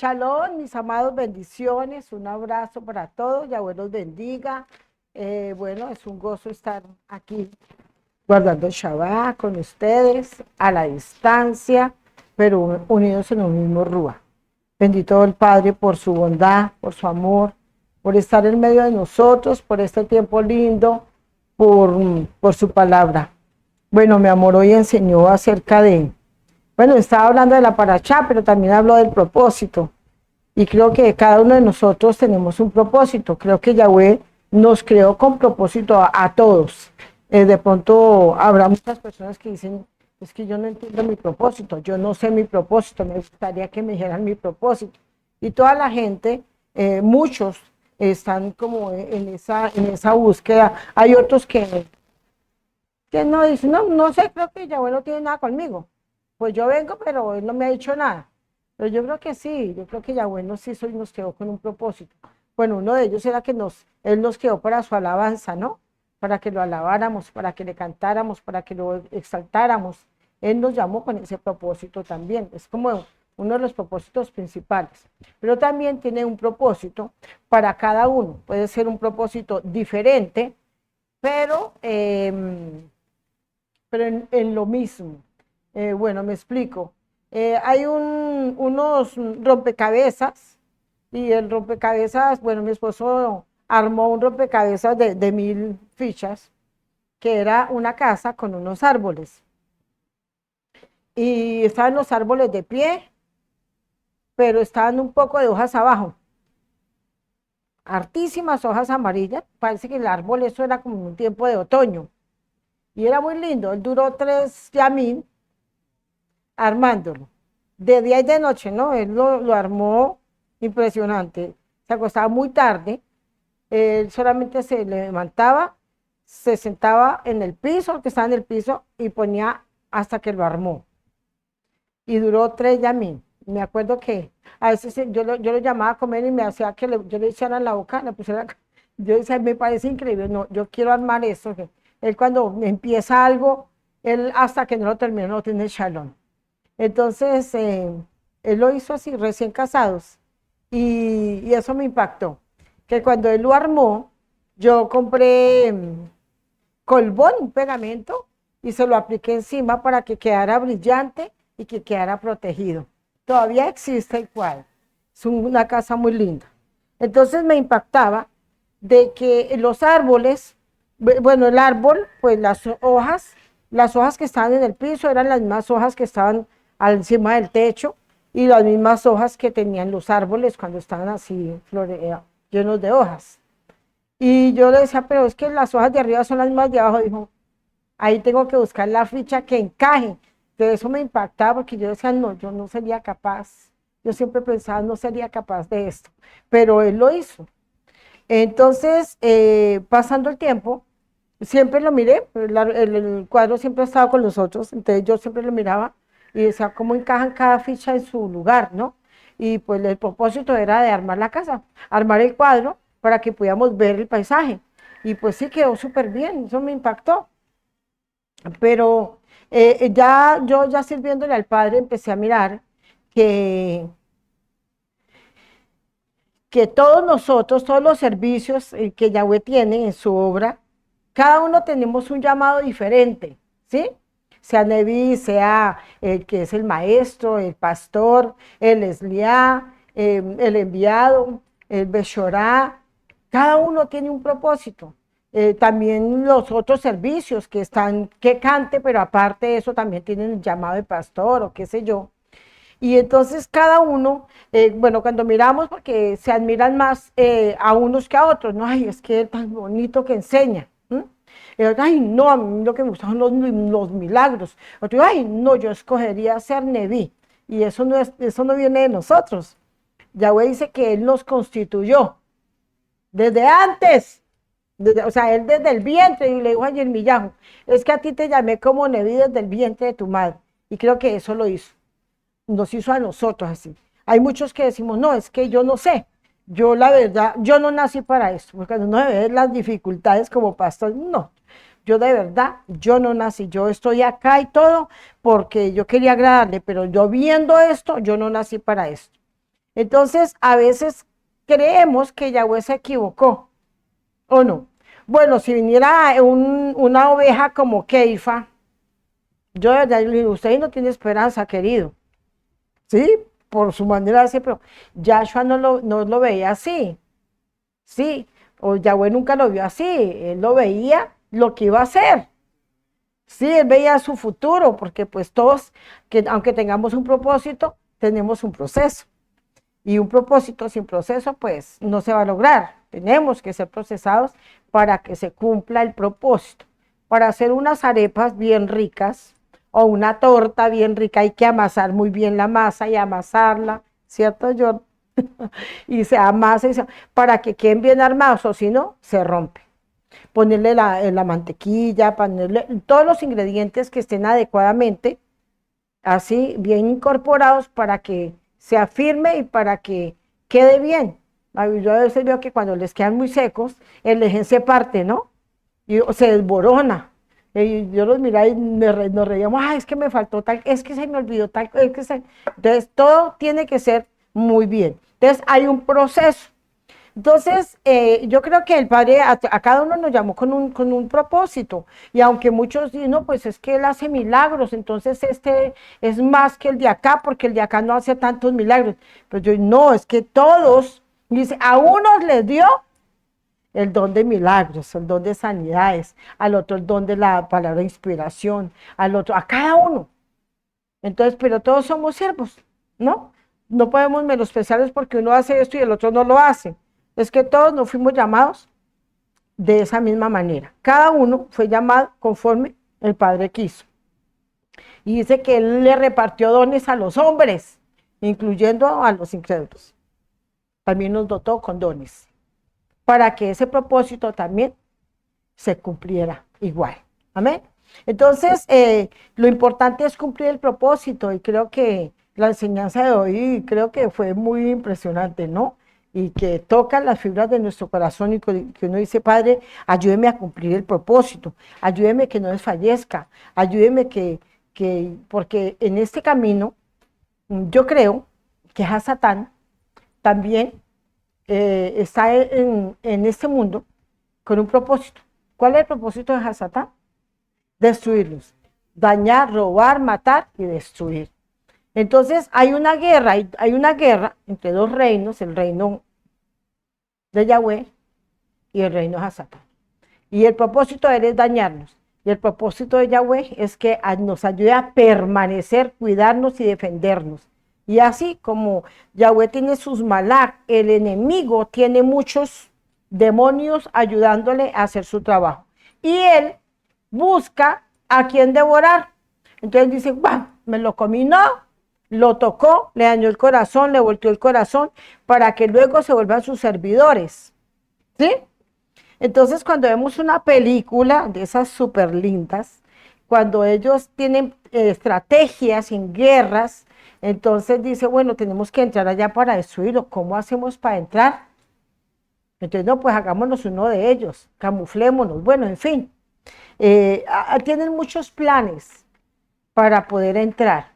Shalom, mis amados, bendiciones, un abrazo para todos, Yahweh los bendiga. Bueno, es un gozo estar aquí guardando el Shabbat con ustedes a la distancia, pero unidos en un mismo Rúa. Bendito el Padre por su bondad, por su amor, por estar en medio de nosotros, por este tiempo lindo, por su palabra. Bueno, mi amor hoy enseñó acerca bueno, estaba hablando de la paracha, pero también habló del propósito. Y creo que cada uno de nosotros tenemos un propósito. Creo que Yahweh nos creó con propósito a todos. De pronto habrá muchas personas que dicen, es que yo no entiendo mi propósito, yo no sé mi propósito, me gustaría que me dijeran mi propósito. Y toda la gente, muchos están como en esa búsqueda. Hay otros que no dicen, no, no sé, creo que Yahweh no tiene nada conmigo. Pues yo vengo, pero él no me ha dicho nada. Pero yo creo que sí, yo creo que Yahweh nos hizo y nos quedó con un propósito. Bueno, uno de ellos era que él nos quedó para su alabanza, ¿no? Para que lo alabáramos, para que le cantáramos, para que lo exaltáramos. Él nos llamó con ese propósito también. Es como uno de los propósitos principales. Pero también tiene un propósito para cada uno. Puede ser un propósito diferente, pero en lo mismo. Bueno, me explico. Hay unos rompecabezas y el rompecabezas, bueno, mi esposo armó un rompecabezas de 1000 fichas, que era una casa con unos árboles. Y estaban los árboles de pie, pero estaban un poco de hojas abajo. Hartísimas hojas amarillas. Parece que el árbol, eso era como un tiempo de otoño. Y era muy lindo. Él duró 3 yamín armándolo, de día y de noche, ¿no? Él lo armó impresionante. Se acostaba muy tarde, él solamente se levantaba, se sentaba en el piso, el que estaba en el piso, y ponía hasta que lo armó. Y duró 3 yamín. Me acuerdo que a veces yo lo llamaba a comer y me hacía que yo le echara en la boca, le pusiera, yo decía, me parece increíble, no, yo quiero armar eso. Él cuando empieza algo, él hasta que no lo termina no tiene shalom. Entonces, él lo hizo así, recién casados, y eso me impactó, que cuando él lo armó, yo compré colbón, un pegamento, y se lo apliqué encima para que quedara brillante y que quedara protegido. Todavía existe el cuadro, es una casa muy linda. Entonces me impactaba de que los árboles, bueno, el árbol, pues las hojas que estaban en el piso eran las mismas hojas que estaban encima del techo y las mismas hojas que tenían los árboles cuando estaban así llenos de hojas. Y yo le decía, pero es que las hojas de arriba son las mismas de abajo. Dijo, ahí tengo que buscar la ficha que encaje. De eso me impactaba porque yo decía, no, yo no sería capaz. Yo siempre pensaba, no sería capaz de esto, pero él lo hizo. Entonces, pasando el tiempo, siempre lo miré, el cuadro siempre ha estado con nosotros, entonces yo siempre lo miraba y decía cómo encajan cada ficha en su lugar, ¿no? Y pues el propósito era de armar la casa, armar el cuadro para que pudiéramos ver el paisaje. Y pues sí, quedó súper bien, eso me impactó. Pero yo ya sirviéndole al Padre empecé a mirar que que todos nosotros, todos los servicios que Yahweh tiene en su obra, cada uno tenemos un llamado diferente, ¿sí? Sea Neví, sea el que es el maestro, el pastor, el Esliá, el enviado, el Beshorá, cada uno tiene un propósito. También los otros servicios que cante, pero aparte de eso también tienen el llamado de pastor o qué sé yo. Y entonces cada uno, bueno, cuando miramos, porque se admiran más a unos que a otros, no, ay, es que es tan bonito que enseña. Ay, no, a mí lo que me gustan son los milagros. Otro, ay, no, yo escogería ser Neví. Y eso no viene de nosotros. Yahweh dice que Él nos constituyó desde antes. O sea, Él desde el vientre, y le dijo a Yermillahu, es que a ti te llamé como Neví desde el vientre de tu madre. Y creo que eso lo hizo. Nos hizo a nosotros así. Hay muchos que decimos, no, es que yo no sé, yo la verdad, yo no nací para esto, porque cuando uno ve las dificultades como pastor, no, yo de verdad, yo no nací, yo estoy acá y todo porque yo quería agradarle, pero yo viendo esto, yo no nací para esto. Entonces, a veces creemos que Yahweh se equivocó, ¿o no? Bueno, si viniera una oveja como Keifa, yo de verdad le digo, usted no tiene esperanza, querido, ¿sí? Por su manera de ser, pero Yahshua no lo veía así, ¿sí? O Yahweh nunca lo vio así, él lo veía lo que iba a hacer. Sí, él veía su futuro, porque pues todos, que aunque tengamos un propósito, tenemos un proceso. Y un propósito sin proceso, pues no se va a lograr. Tenemos que ser procesados para que se cumpla el propósito. Para hacer unas arepas bien ricas o una torta bien rica hay que amasar muy bien la masa y amasarla, ¿cierto, John? Y se amasa para que queden bien armados, o si no, se rompe. Ponerle la mantequilla, ponerle todos los ingredientes que estén adecuadamente, así bien incorporados para que se afirme y para que quede bien. Yo a veces veo que cuando les quedan muy secos, el lejen se parte, ¿no? Y se desborona. Y yo los miraba y nos reíamos, es que me faltó tal, es que se me olvidó tal, Entonces, todo tiene que ser muy bien. Entonces, hay un proceso. Entonces, yo creo que el Padre a cada uno nos llamó con un propósito, y aunque muchos dicen, no, pues es que Él hace milagros, entonces este es más que el de acá, porque el de acá no hace tantos milagros. Pero yo, no, es que todos, dice, a unos les dio el don de milagros, el don de sanidades, al otro el don de la palabra de inspiración, al otro, a cada uno. Entonces, pero todos somos siervos, ¿no? No podemos menospreciarlos porque uno hace esto y el otro no lo hace. Es que todos nos fuimos llamados de esa misma manera. Cada uno fue llamado conforme el Padre quiso. Y dice que Él le repartió dones a los hombres, incluyendo a los incrédulos. También nos dotó con dones, para que ese propósito también se cumpliera igual. Amén. Entonces, lo importante es cumplir el propósito, y creo que la enseñanza de hoy creo que fue muy impresionante, ¿no? Y que toca las fibras de nuestro corazón, y que uno dice, Padre, ayúdeme a cumplir el propósito, ayúdeme que no desfallezca, ayúdeme porque en este camino, yo creo que Hasatán también está en este mundo con un propósito. ¿Cuál es el propósito de Hasatán? Destruirlos, dañar, robar, matar y destruir. Entonces hay una guerra entre dos reinos, el reino de Yahweh y el reino de Hasatán. Y el propósito de él es dañarnos. Y el propósito de Yahweh es que nos ayude a permanecer, cuidarnos y defendernos. Y así como Yahweh tiene sus malak, el enemigo tiene muchos demonios ayudándole a hacer su trabajo. Y él busca a quien devorar. Entonces dice, me lo combinó, lo tocó, le dañó el corazón, le volteó el corazón, para que luego se vuelvan sus servidores. ¿Sí? Entonces, cuando vemos una película de esas súper lindas, cuando ellos tienen estrategias en guerras, entonces dice, bueno, tenemos que entrar allá para destruirlo. ¿Cómo hacemos para entrar? Entonces, no, pues hagámonos uno de ellos, camuflémonos, bueno, en fin. Tienen muchos planes para poder entrar.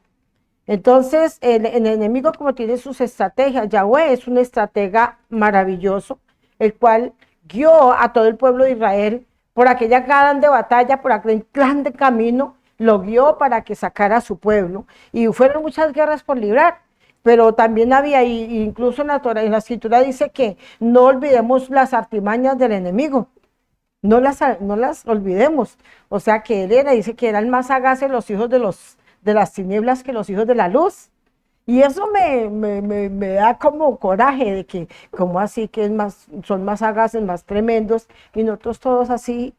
Entonces, el enemigo, como tiene sus estrategias, Yahweh es un estratega maravilloso, el cual guió a todo el pueblo de Israel por aquella grande batalla, por aquel grande camino, lo guió para que sacara a su pueblo, y fueron muchas guerras por librar, pero también había, incluso en la escritura dice que no olvidemos las artimañas del enemigo, no las olvidemos. O sea que dice que eran más sagaces los hijos de las tinieblas que los hijos de la luz. Y eso me da como coraje de que, como así que son más sagaces, más tremendos, y nosotros todos así,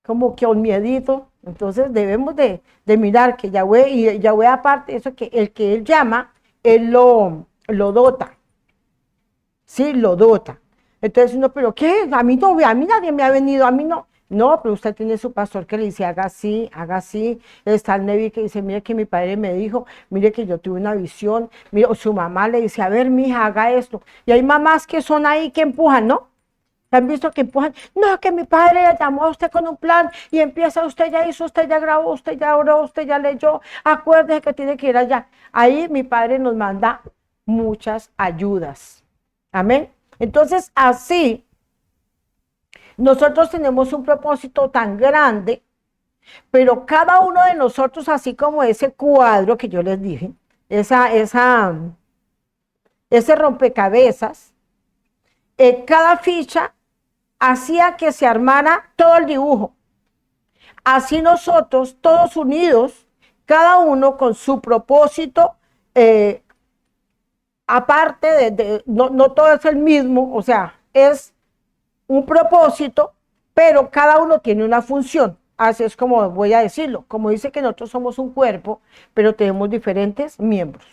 como que un miedito. Entonces debemos de mirar que Yahweh, y Yahweh aparte, eso que el que él llama, él lo dota. Sí, lo dota. Entonces uno, ¿pero qué? A mí no, a mí nadie me ha venido, a mí no. No, pero usted tiene su pastor que le dice, haga así, haga así. Está el Nevi que dice, mire que mi padre me dijo, mire que yo tuve una visión. Mire, o su mamá le dice, a ver, mija, haga esto. Y hay mamás que son ahí que empujan, ¿no? ¿Han visto que empujan? No, que mi padre le llamó a usted con un plan y empieza, usted ya hizo, usted ya grabó, usted ya oró, usted ya leyó, acuérdese que tiene que ir allá. Ahí mi padre nos manda muchas ayudas. Amén. Entonces, así, nosotros tenemos un propósito tan grande, pero cada uno de nosotros, así como ese cuadro que yo les dije, ese rompecabezas, cada ficha hacía que se armara todo el dibujo. Así nosotros, todos unidos, cada uno con su propósito, aparte no todo es el mismo, o sea, es un propósito, pero cada uno tiene una función. Así es como voy a decirlo, como dice que nosotros somos un cuerpo, pero tenemos diferentes miembros.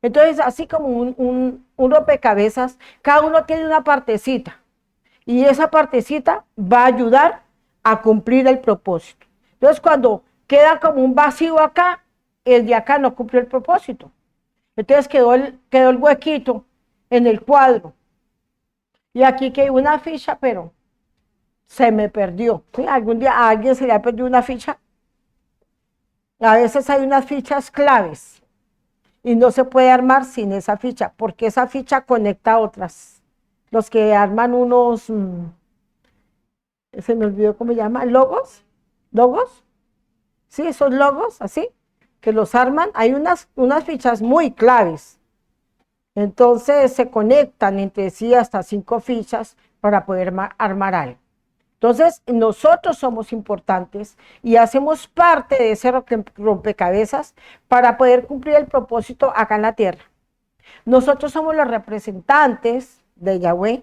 Entonces, así como un rompecabezas, cada uno tiene una partecita y esa partecita va a ayudar a cumplir el propósito. Entonces, cuando queda como un vacío acá, el de acá no cumplió el propósito. Entonces quedó el huequito en el cuadro. Y aquí quedó una ficha, pero se me perdió. ¿Sí? Algún día a alguien se le ha perdido una ficha. A veces hay unas fichas claves y no se puede armar sin esa ficha, porque esa ficha conecta a otras. Los que arman unos, se me olvidó cómo se llama, logos, sí, esos logos así, que los arman, hay unas fichas muy claves. Entonces se conectan entre sí hasta 5 fichas para poder armar algo. Entonces nosotros somos importantes y hacemos parte de ese rompecabezas para poder cumplir el propósito acá en la tierra. Nosotros somos los representantes de Yahweh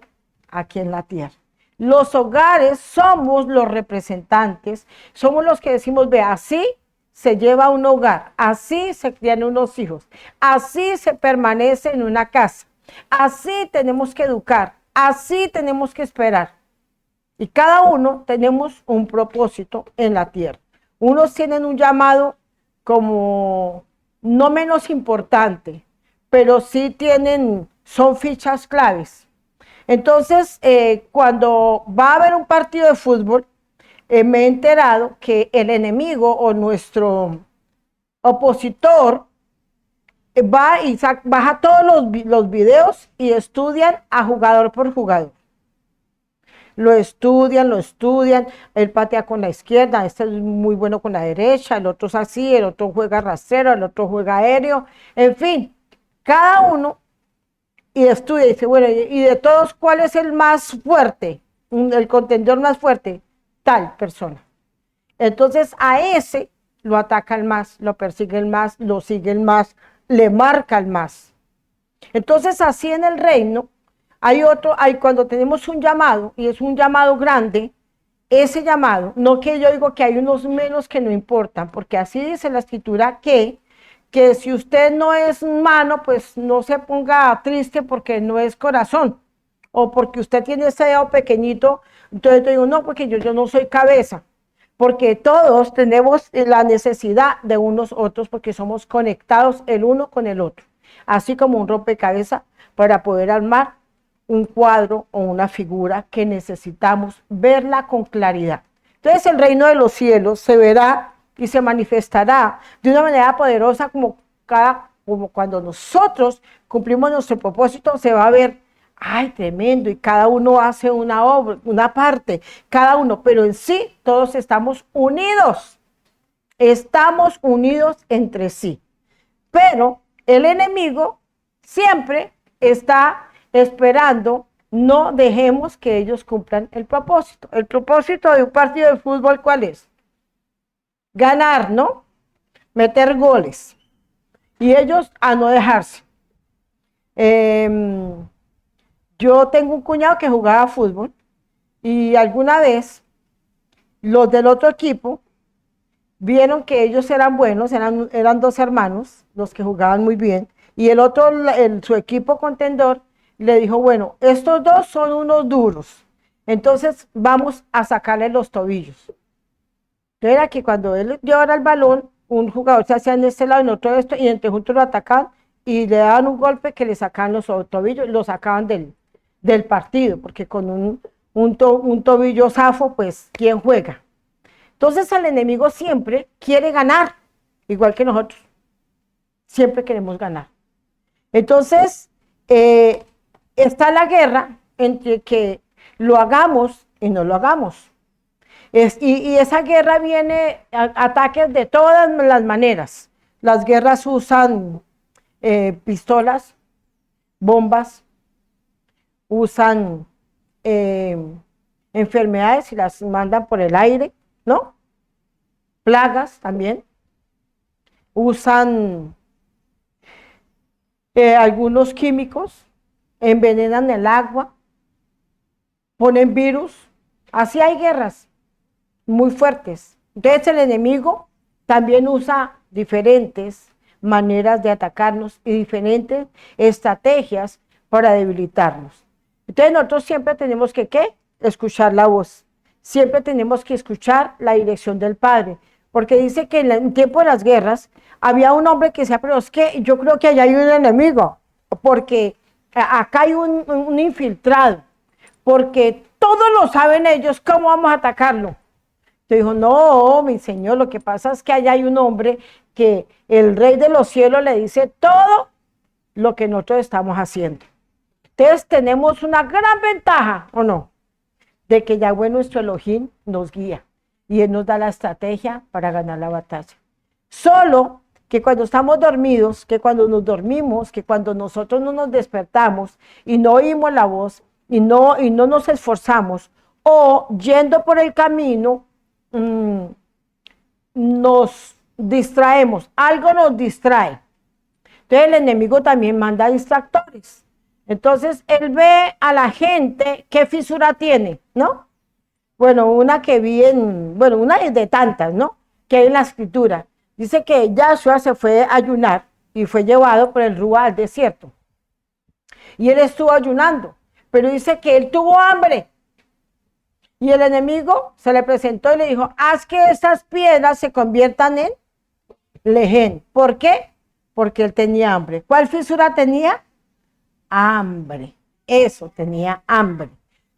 aquí en la tierra. Los hogares somos los representantes, somos los que decimos, ve, así se lleva un hogar, así se crían unos hijos, así se permanece en una casa, así tenemos que educar, así tenemos que esperar. Y cada uno tenemos un propósito en la tierra. Unos tienen un llamado como no menos importante, pero sí son fichas claves. Entonces, cuando va a haber un partido de fútbol, me he enterado que el enemigo o nuestro opositor va y baja todos los videos y estudian a jugador por jugador. Lo estudian, él patea con la izquierda, este es muy bueno con la derecha, el otro es así, el otro juega rastrero, el otro juega aéreo, en fin, cada uno y estudia y dice, bueno, y de todos, ¿cuál es el más fuerte? El contendor más fuerte, tal persona. Entonces a ese lo ataca el más, lo persigue el más, lo sigue el más, le marca el más. Entonces así en el reino hay cuando tenemos un llamado y es un llamado grande, ese llamado, no que yo digo que hay unos menos que no importan, porque así dice la escritura que si usted no es mano, pues no se ponga triste porque no es corazón, o porque usted tiene ese dedo pequeñito, entonces yo digo, no, porque yo no soy cabeza, porque todos tenemos la necesidad de unos otros, porque somos conectados el uno con el otro, así como un rompecabezas para poder armar un cuadro o una figura que necesitamos verla con claridad. Entonces el reino de los cielos se verá y se manifestará de una manera poderosa como cuando nosotros cumplimos nuestro propósito, se va a ver, ay, tremendo, y cada uno hace una obra, una parte, cada uno, pero en sí todos estamos unidos entre sí. Pero el enemigo siempre está esperando, no dejemos que ellos cumplan el propósito. El propósito de un partido de fútbol, ¿cuál es? Ganar, ¿no? Meter goles. Y ellos a no dejarse. Yo tengo un cuñado que jugaba fútbol y alguna vez los del otro equipo vieron que ellos eran buenos, eran 2 hermanos, los que jugaban muy bien, y el otro, su equipo contendor, le dijo, bueno, estos 2 son unos duros, entonces vamos a sacarle los tobillos. Entonces era que cuando él llevara el balón, un jugador se hacía en este lado y en otro esto, y entre juntos lo atacaban y le daban un golpe que le sacaban los tobillos, lo sacaban del partido, porque con un tobillo zafo, pues, ¿quién juega? Entonces el enemigo siempre quiere ganar, igual que nosotros, siempre queremos ganar. Entonces, está la guerra entre que lo hagamos y no lo hagamos. Y esa guerra viene ataques de todas las maneras. Las guerras usan pistolas, bombas, usan eh, enfermedades y las mandan por el aire, ¿no? Plagas también. Usan algunos químicos, envenenan el agua, ponen virus. Así hay guerras muy fuertes. Entonces el enemigo también usa diferentes maneras de atacarnos y diferentes estrategias para debilitarnos. Entonces nosotros siempre tenemos que, ¿qué? Escuchar la voz. Siempre tenemos que escuchar la dirección del Padre. Porque dice que en el tiempo de las guerras había un hombre que decía, pero es que yo creo que allá hay un enemigo, porque acá hay un infiltrado, porque todos lo saben ellos, ¿cómo vamos a atacarlo? Te dijo, no, mi señor, lo que pasa es que allá hay un hombre que el rey de los cielos le dice todo lo que nosotros estamos haciendo. Entonces tenemos una gran ventaja, ¿o no? De que Yahweh nuestro Elohim nos guía y Él nos da la estrategia para ganar la batalla. Solo que cuando estamos dormidos, que cuando nos dormimos, que cuando nosotros no nos despertamos y no oímos la voz y no nos esforzamos, o yendo por el camino, nos distraemos, algo nos distrae. Entonces el enemigo también manda distractores. Entonces él ve a la gente qué fisura tiene, ¿no? Bueno, una que vi una de tantas, ¿no? Que hay en la escritura. Dice que Yahshua se fue a ayunar y fue llevado por el Rúa al desierto. Y él estuvo ayunando, pero dice que él tuvo hambre. Y el enemigo se le presentó y le dijo, haz que estas piedras se conviertan en lején. ¿Por qué? Porque él tenía hambre. ¿Cuál fisura tenía? Hambre. Eso, tenía hambre.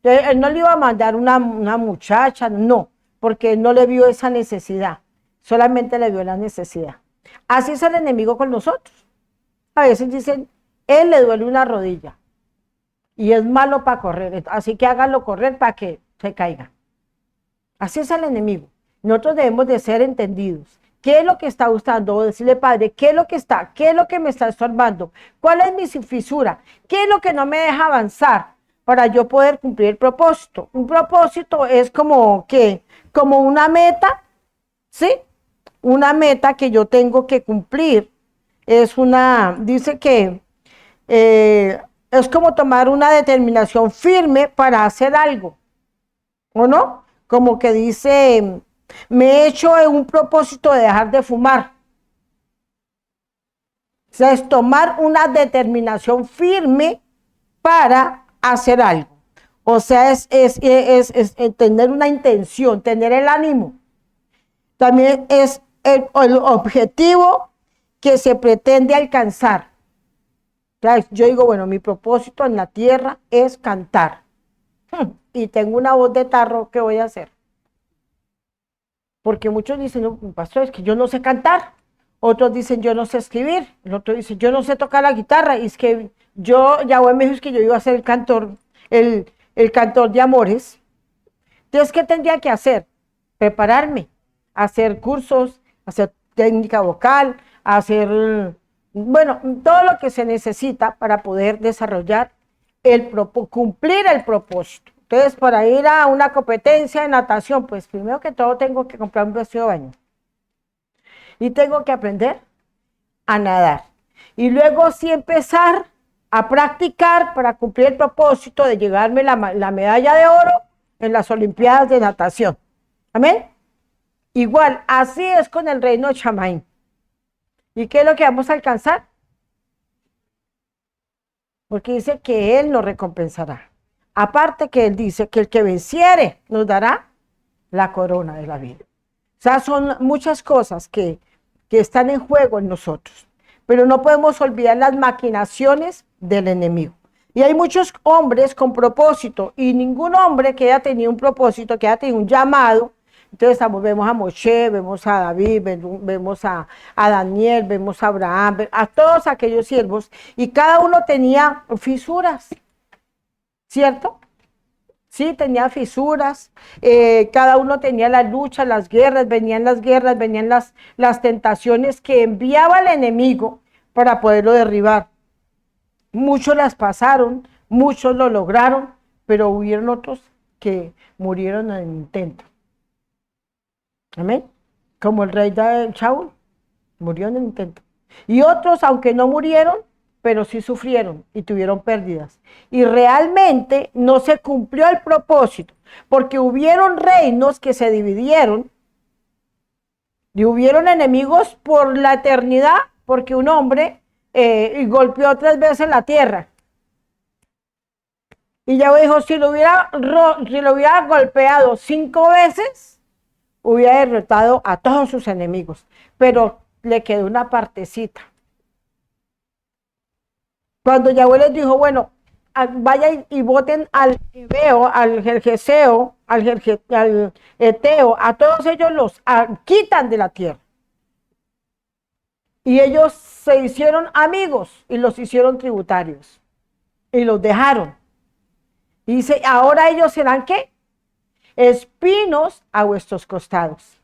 Entonces, él no le iba a mandar una muchacha, no, porque él no le vio esa necesidad, solamente le vio la necesidad. Así es el enemigo con nosotros. A veces dicen, él le duele una rodilla y es malo para correr, así que háganlo correr para que se caiga. Así es el enemigo. Nosotros debemos de ser entendidos. ¿Qué es lo que está gustando? Decirle, Padre, ¿qué es lo que me está estorbando? ¿Cuál es mi fisura? ¿Qué es lo que no me deja avanzar para yo poder cumplir el propósito? Un propósito es como una meta, ¿sí? Una meta que yo tengo que cumplir. Dice que es como tomar una determinación firme para hacer algo, ¿o no? Como que dice, me he hecho un propósito de dejar de fumar. O sea, es tomar una determinación firme para hacer algo. O sea, es tener una intención, tener el ánimo. También es el objetivo que se pretende alcanzar. O sea, yo digo, bueno, mi propósito en la tierra es cantar. Y tengo una voz de tarro, ¿qué voy a hacer? Porque muchos dicen, no, pastor, es que yo no sé cantar. Otros dicen, yo no sé escribir. El otro dice, yo no sé tocar la guitarra. Y es que Yahweh me dijo que yo iba a ser el cantor de amores. Entonces, ¿qué tendría que hacer? Prepararme, hacer cursos, hacer técnica vocal, hacer, todo lo que se necesita para poder desarrollar cumplir el propósito. Entonces, para ir a una competencia de natación, pues primero que todo tengo que comprar un vestido de baño. Y tengo que aprender a nadar. Y luego sí empezar a practicar para cumplir el propósito de llevarme la medalla de oro en las Olimpiadas de natación. ¿Amén? Igual, así es con el reino de Shamaim. ¿Y qué es lo que vamos a alcanzar? Porque dice que Él nos recompensará. Aparte que Él dice que el que venciere nos dará la corona de la vida. O sea, son muchas cosas que están en juego en nosotros. Pero no podemos olvidar las maquinaciones del enemigo. Y hay muchos hombres con propósito y ningún hombre que haya tenido un propósito, que haya tenido un llamado, Entonces vemos a Moshe, vemos a David, vemos a Daniel, vemos a Abraham, a todos aquellos siervos, y cada uno tenía fisuras, ¿cierto? Sí, tenía fisuras, cada uno tenía las luchas, las guerras, venían las tentaciones que enviaba el enemigo para poderlo derribar. Muchos las pasaron, muchos lo lograron, pero hubieron otros que murieron en el intento. Amén. Como el rey de Shaul, murió en el intento. Y otros, aunque no murieron, pero sí sufrieron y tuvieron pérdidas. Y realmente no se cumplió el propósito, porque hubieron reinos que se dividieron y hubieron enemigos por la eternidad, porque un hombre golpeó 3 veces la tierra. Y ya dijo, si lo hubiera golpeado 5 veces, hubiera derrotado a todos sus enemigos, pero le quedó una partecita. Cuando Yahweh les dijo, bueno, vayan y voten al Ebeo, al Gergeseo, al Eteo, a todos ellos los quitan de la tierra. Y ellos se hicieron amigos y los hicieron tributarios. Y los dejaron. Y dice, ahora ellos serán ¿qué? Espinos a vuestros costados.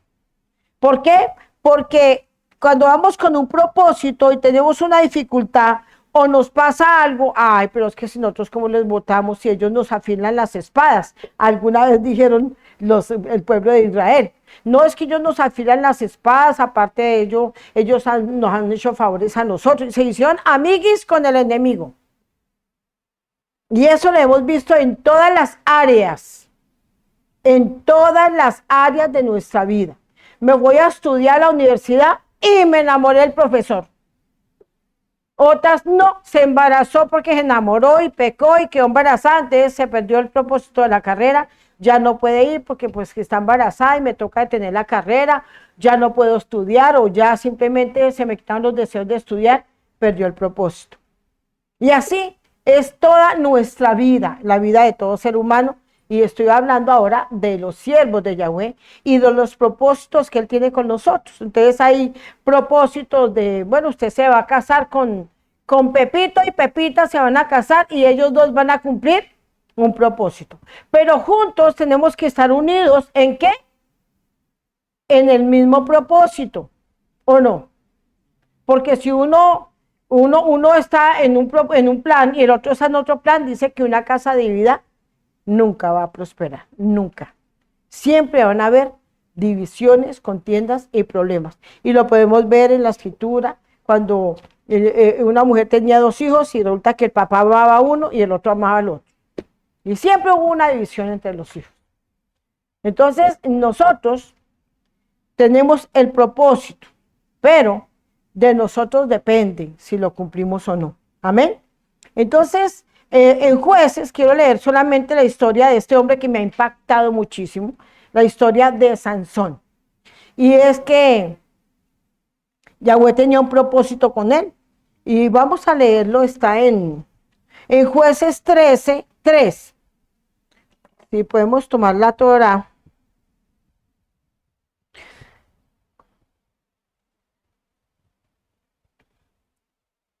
¿Por qué? Porque cuando vamos con un propósito y tenemos una dificultad o nos pasa algo, ay, pero es que si nosotros cómo les votamos si ellos nos afilan las espadas. Alguna vez dijeron el pueblo de Israel, no es que ellos nos afilan las espadas, aparte de ello, ellos nos han hecho favores a nosotros, se hicieron amiguis con el enemigo. Y eso lo hemos visto en todas las áreas de nuestra vida. Me voy a estudiar a la universidad y me enamoré del profesor. Otras no, se embarazó porque se enamoró y pecó y quedó embarazada, entonces se perdió el propósito de la carrera, ya no puede ir porque pues está embarazada y me toca detener la carrera, ya no puedo estudiar o ya simplemente se me quitan los deseos de estudiar, perdió el propósito. Y así es toda nuestra vida, la vida de todo ser humano, y estoy hablando ahora de los siervos de Yahweh y de los propósitos que Él tiene con nosotros. Entonces hay propósitos de, bueno, usted se va a casar con Pepito y Pepita se van a casar y ellos dos van a cumplir un propósito. Pero juntos tenemos que estar unidos, ¿en qué? En el mismo propósito, ¿o no? Porque si uno está en un plan y el otro está en otro plan, dice que una casa dividida nunca va a prosperar, nunca. Siempre van a haber divisiones, contiendas y problemas. Y lo podemos ver en la escritura, cuando una mujer tenía 2 hijos y resulta que el papá amaba a uno y el otro amaba al otro. Y siempre hubo una división entre los hijos. Entonces, nosotros tenemos el propósito, pero de nosotros depende si lo cumplimos o no. Amén. Entonces, en Jueces quiero leer solamente la historia de este hombre que me ha impactado muchísimo, la historia de Sansón. Y es que Yahweh tenía un propósito con él. Y vamos a leerlo, está en Jueces 13:3. Si podemos tomar la Torá.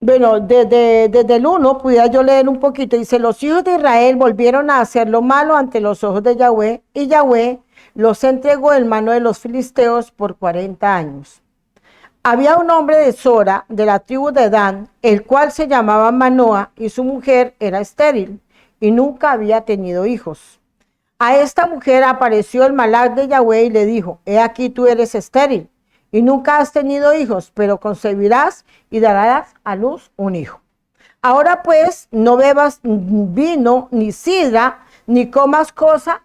Bueno, desde el 1 pudiera yo leer un poquito. Dice, los hijos de Israel volvieron a hacer lo malo ante los ojos de Yahweh, y Yahweh los entregó en mano de los filisteos por 40 años. Había un hombre de Sora, de la tribu de Dan, el cual se llamaba Manoa, y su mujer era estéril, y nunca había tenido hijos. A esta mujer apareció el malach de Yahweh y le dijo, he aquí tú eres estéril, y nunca has tenido hijos, pero concebirás y darás a luz un hijo. Ahora pues, no bebas vino, ni sidra, ni comas cosa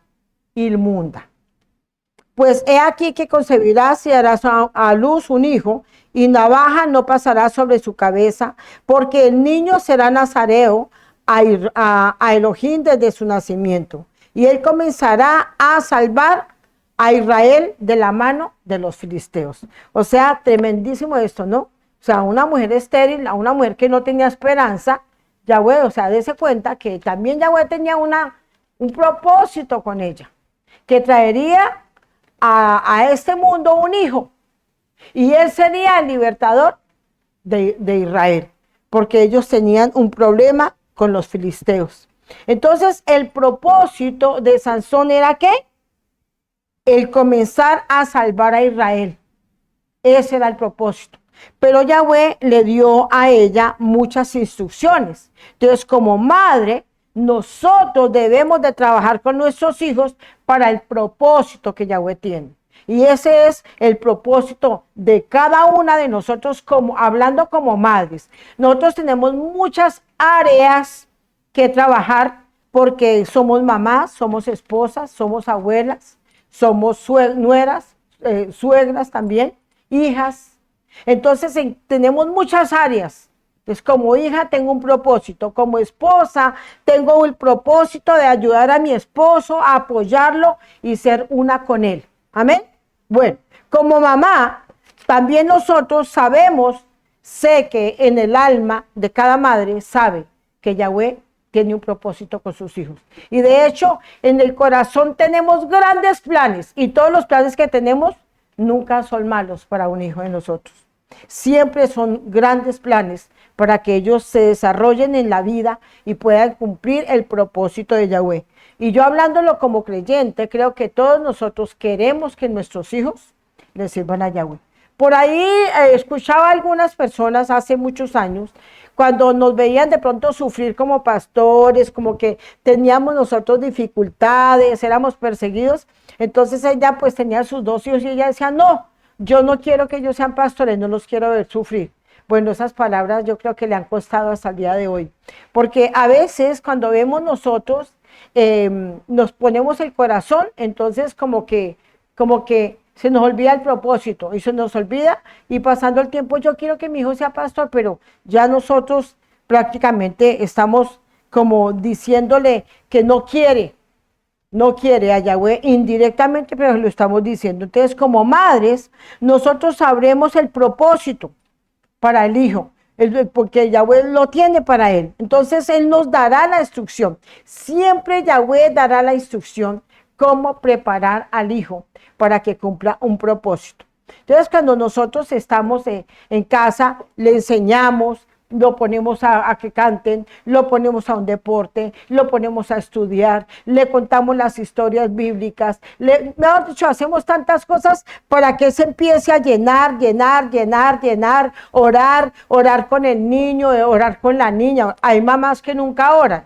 inmunda. Pues he aquí que concebirás y darás a luz un hijo, y navaja no pasará sobre su cabeza, porque el niño será nazareo a Elohim desde su nacimiento, y él comenzará a salvar a Israel de la mano de los filisteos. O sea, tremendísimo esto, ¿no? O sea, una mujer estéril, a una mujer que no tenía esperanza, Yahweh, o sea, dése cuenta que también Yahweh tenía un propósito con ella, que traería a este mundo un hijo. Y él sería el libertador de Israel, porque ellos tenían un problema con los filisteos. Entonces, el propósito de Sansón era ¿qué? El comenzar a salvar a Israel. Ese era el propósito. Pero Yahweh le dio a ella muchas instrucciones. Entonces, como madre, nosotros debemos de trabajar con nuestros hijos para el propósito que Yahweh tiene. Y ese es el propósito de cada una de nosotros, como hablando como madres. Nosotros tenemos muchas áreas que trabajar porque somos mamás, somos esposas, somos abuelas, somos nueras, suegras también, hijas. Entonces tenemos muchas áreas. Entonces, como hija tengo un propósito, como esposa tengo el propósito de ayudar a mi esposo, a apoyarlo y ser una con él. Amén. Bueno, como mamá, también nosotros sabemos, sé que en el alma de cada madre sabe que Yahweh tiene un propósito con sus hijos. Y de hecho, en el corazón tenemos grandes planes y todos los planes que tenemos nunca son malos para un hijo de nosotros. Siempre son grandes planes para que ellos se desarrollen en la vida y puedan cumplir el propósito de Yahweh. Y yo hablándolo como creyente, creo que todos nosotros queremos que nuestros hijos les sirvan a Yahweh. Por ahí escuchaba a algunas personas hace muchos años, cuando nos veían de pronto sufrir como pastores, como que teníamos nosotros dificultades, éramos perseguidos, entonces ella pues tenía sus 2 hijos y ella decía, no, yo no quiero que ellos sean pastores, no los quiero ver sufrir. Bueno, esas palabras yo creo que le han costado hasta el día de hoy, porque a veces cuando vemos nosotros, nos ponemos el corazón, entonces como que se nos olvida el propósito y se nos olvida y pasando el tiempo yo quiero que mi hijo sea pastor, pero ya nosotros prácticamente estamos como diciéndole que no quiere a Yahweh indirectamente, pero lo estamos diciendo. Entonces, como madres, nosotros sabremos el propósito para el hijo, porque Yahweh lo tiene para él. Entonces, él nos dará la instrucción. Siempre Yahweh dará la instrucción cómo preparar al hijo para que cumpla un propósito. Entonces, cuando nosotros estamos en casa, le enseñamos, lo ponemos a que canten, lo ponemos a un deporte, lo ponemos a estudiar, le contamos las historias bíblicas, mejor dicho, hacemos tantas cosas para que se empiece a llenar, orar con el niño, orar con la niña. Hay mamás que nunca oran,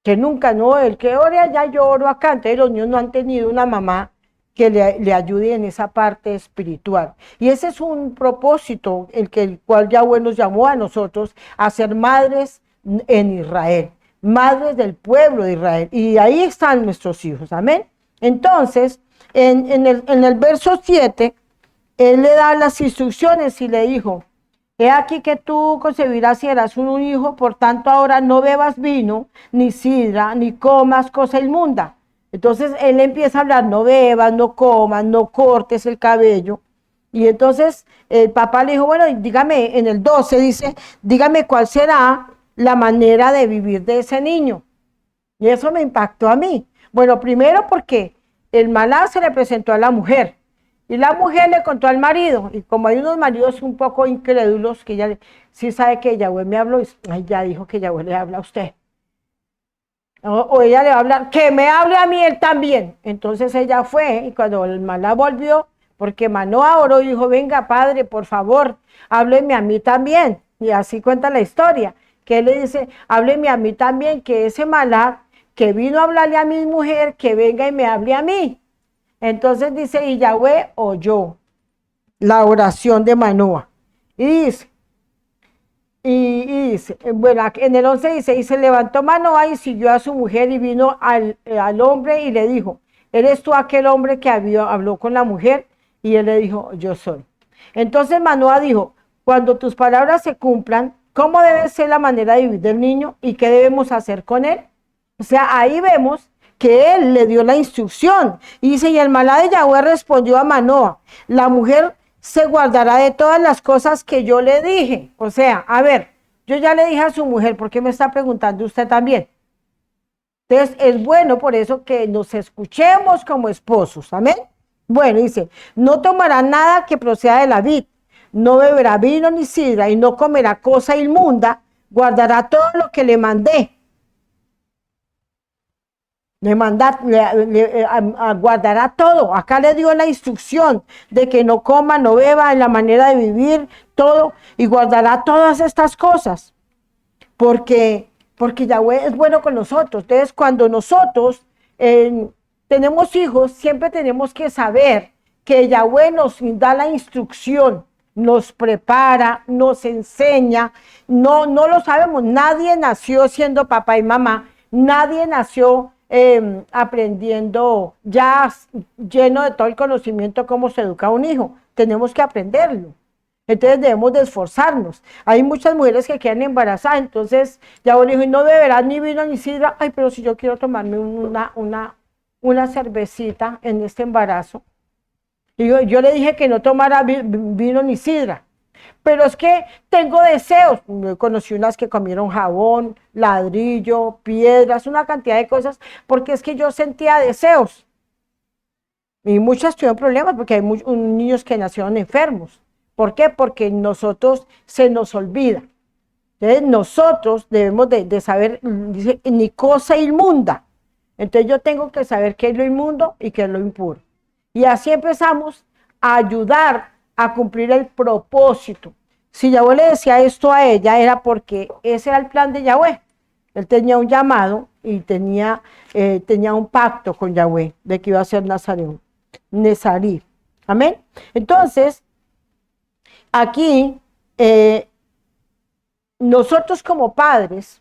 que nunca, no, el que ore allá yo oro acá. Entonces los niños no han tenido una mamá que le ayude en esa parte espiritual. Y ese es un propósito, el cual Yahweh nos llamó a nosotros a ser madres en Israel, madres del pueblo de Israel. Y ahí están nuestros hijos, amén. Entonces, en el verso 7, él le da las instrucciones y le dijo, he aquí que tú concebirás y harás un hijo, por tanto ahora no bebas vino, ni sidra, ni comas cosa inmunda. Entonces él empieza a hablar, no bebas, no comas, no cortes el cabello. Y entonces el papá le dijo, bueno, dígame, en el 12 dice, dígame cuál será la manera de vivir de ese niño. Y eso me impactó a mí. Bueno, primero porque el malá se le presentó a la mujer. Y la mujer le contó al marido, y como hay unos maridos un poco incrédulos, que ella sí sabe que Yahweh me habló, y ya dijo que Yahweh le habla a usted. O ella le va a hablar, que me hable a mí él también. Entonces ella fue, y cuando el malá volvió, porque Manoa oró y dijo, venga padre, por favor, hábleme a mí también. Y así cuenta la historia, que él le dice, hábleme a mí también, que ese malá que vino a hablarle a mi mujer, que venga y me hable a mí. Entonces dice, y Yahweh oyó la oración de Manoa. Y dice, bueno, en el 11 dice, y se levantó Manoa y siguió a su mujer y vino al hombre y le dijo, ¿eres tú aquel hombre que habló con la mujer? Y él le dijo, yo soy. Entonces Manoa dijo, cuando tus palabras se cumplan, ¿cómo debe ser la manera de vivir del niño y qué debemos hacer con él? O sea, ahí vemos que él le dio la instrucción. Y dice, y el malá de Yahweh respondió a Manoa, la mujer se guardará de todas las cosas que yo le dije. O sea, a ver, yo ya le dije a su mujer, ¿por qué me está preguntando usted también? Entonces es bueno por eso que nos escuchemos como esposos, amén. Bueno, dice, no tomará nada que proceda de la vid, no beberá vino ni sidra y no comerá cosa inmunda, guardará todo lo que le mandé. Guardará todo. Acá le dio la instrucción de que no coma, no beba, en la manera de vivir, todo, y guardará todas estas cosas, porque Yahweh es bueno con nosotros. Entonces, cuando nosotros tenemos hijos, siempre tenemos que saber que Yahweh nos da la instrucción, nos prepara, nos enseña. No lo sabemos. Nadie nació siendo papá y mamá. Nadie nació aprendiendo ya lleno de todo el conocimiento cómo se educa a un hijo. Tenemos que aprenderlo. Entonces debemos de esforzarnos. Hay muchas mujeres que quedan embarazadas, entonces ya vos le dijo, no beberás ni vino ni sidra. Ay, pero si yo quiero tomarme una cervecita en este embarazo. Y yo le dije que no tomara vino ni sidra. Pero es que tengo deseos. Conocí unas que comieron jabón, ladrillo, piedras, una cantidad de cosas, porque es que yo sentía deseos. Y muchas tuvieron problemas porque hay niños que nacieron enfermos. ¿Por qué? Porque nosotros se nos olvida. Entonces nosotros debemos de saber, dice, ni cosa inmunda. Entonces yo tengo que saber qué es lo inmundo y qué es lo impuro. Y así empezamos a ayudar a cumplir el propósito. Si Yahweh le decía esto a ella, era porque ese era el plan de Yahweh. Él tenía un llamado y tenía un pacto con Yahweh de que iba a ser Nazareo. Nezarí. Amén. Entonces, aquí nosotros como padres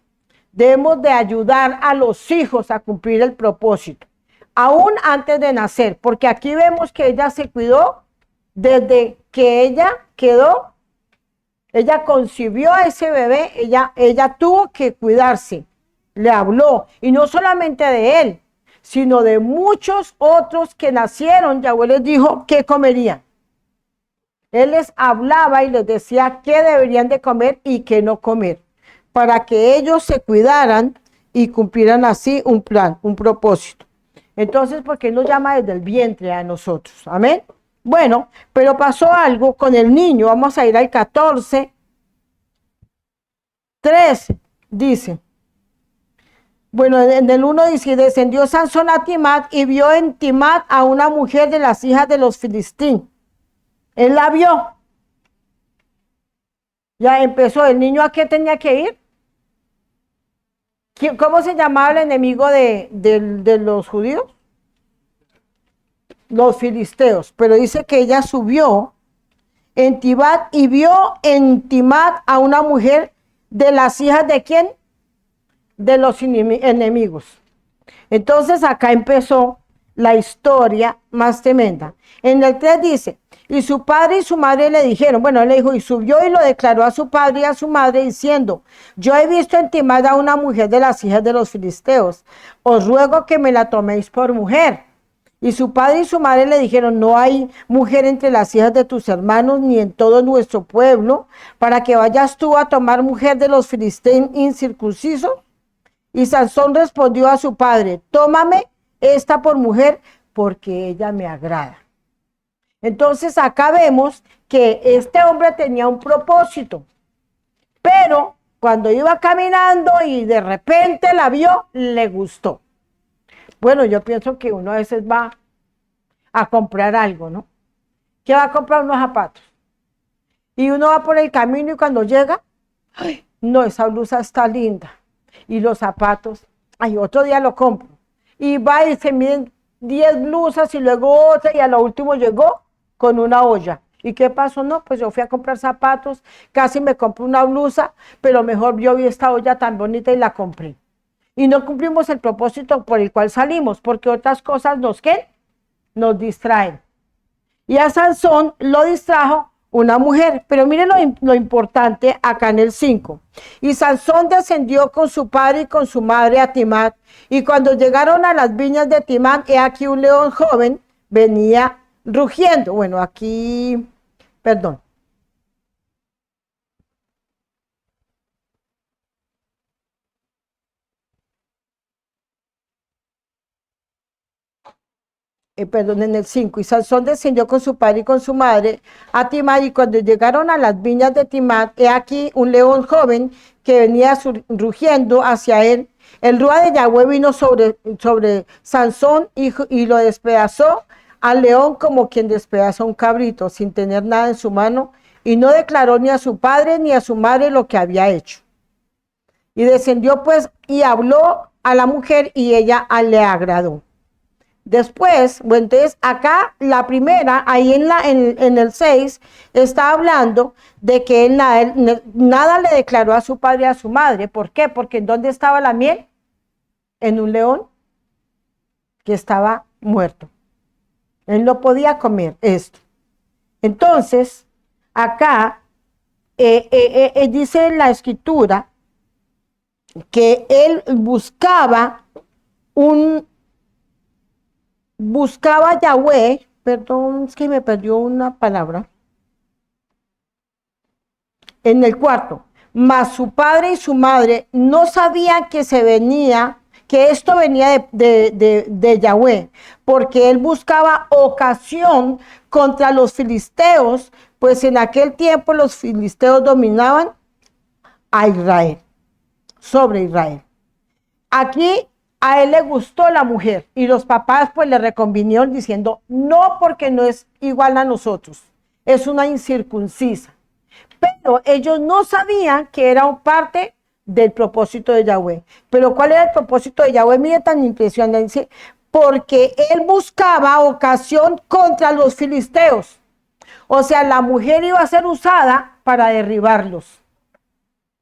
debemos de ayudar a los hijos a cumplir el propósito, aún antes de nacer, porque aquí vemos que ella se cuidó desde que ella concibió a ese bebé, ella tuvo que cuidarse, le habló, y no solamente de él, sino de muchos otros que nacieron. Yahweh les dijo qué comerían. Él les hablaba y les decía qué deberían de comer y qué no comer, para que ellos se cuidaran y cumplieran así un plan, un propósito. Entonces, porque Él nos llama desde el vientre a nosotros. Amén. Bueno, pero pasó algo con el niño. Vamos a ir al 14, 13, dice. Bueno, en el 1 dice, descendió Sansón a Timat y vio en Timat a una mujer de las hijas de los Filistín. Él la vio. Ya empezó, ¿el niño a qué tenía que ir? ¿Cómo se llamaba el enemigo de los judíos? Los filisteos. Pero dice que ella subió en Tibat y vio en Timat a una mujer de las hijas de ¿quién? De los enemigos. Entonces acá empezó la historia más tremenda. En el 3 dice, y su padre y su madre le dijeron, bueno, él le dijo, y subió y lo declaró a su padre y a su madre diciendo, yo he visto en Timad a una mujer de las hijas de los filisteos, os ruego que me la toméis por mujer. Y su padre y su madre le dijeron, no hay mujer entre las hijas de tus hermanos ni en todo nuestro pueblo, para que vayas tú a tomar mujer de los filisteos incircuncisos. Y Sansón respondió a su padre, tómame esta por mujer porque ella me agrada. Entonces acá vemos que este hombre tenía un propósito, pero cuando iba caminando y de repente la vio, le gustó. Bueno, yo pienso que uno a veces va a comprar algo, ¿no? Que va a comprar unos zapatos. Y uno va por el camino y cuando llega, ¡ay! No, esa blusa está linda. Y los zapatos, ay, otro día lo compro. Y va y se miden 10 blusas y luego otra y a lo último llegó con una olla. ¿Y qué pasó? No, pues yo fui a comprar zapatos, casi me compré una blusa, pero mejor yo vi esta olla tan bonita y la compré. Y no cumplimos el propósito por el cual salimos, porque otras cosas ¿qué? Nos distraen. Y a Sansón lo distrajo una mujer. Pero miren lo importante acá en el 5. Y Sansón descendió con su padre y con su madre a Timat. Y cuando llegaron a las viñas de Timat, he aquí un león joven venía rugiendo. Bueno, aquí, perdón. perdón, en el 5, y Sansón descendió con su padre y con su madre a Timar, y cuando llegaron a las viñas de Timar, he aquí un león joven que venía rugiendo hacia él. El rúa de Yahweh vino sobre Sansón y lo despedazó al león como quien despedaza un cabrito, sin tener nada en su mano, y no declaró ni a su padre ni a su madre lo que había hecho. Y descendió pues y habló a la mujer, y ella le agradó. Después, bueno, entonces acá la primera, ahí en el 6, está hablando de que él nada le declaró a su padre y a su madre. ¿Por qué? Porque ¿en dónde estaba la miel? En un león que estaba muerto. Él no podía comer esto. Entonces, acá dice en la escritura que él buscaba a Yahweh, perdón, es que me perdió una palabra, en el cuarto, mas su padre y su madre no sabían que esto venía de Yahweh, porque él buscaba ocasión contra los filisteos, pues en aquel tiempo los filisteos dominaban a Israel, sobre Israel. Aquí a él le gustó la mujer y los papás pues le reconvinieron diciendo, no, porque no es igual a nosotros, es una incircuncisa. Pero ellos no sabían que era parte del propósito de Yahweh. Pero ¿cuál era el propósito de Yahweh? Mire, tan impresionante, porque él buscaba ocasión contra los filisteos. O sea, la mujer iba a ser usada para derribarlos,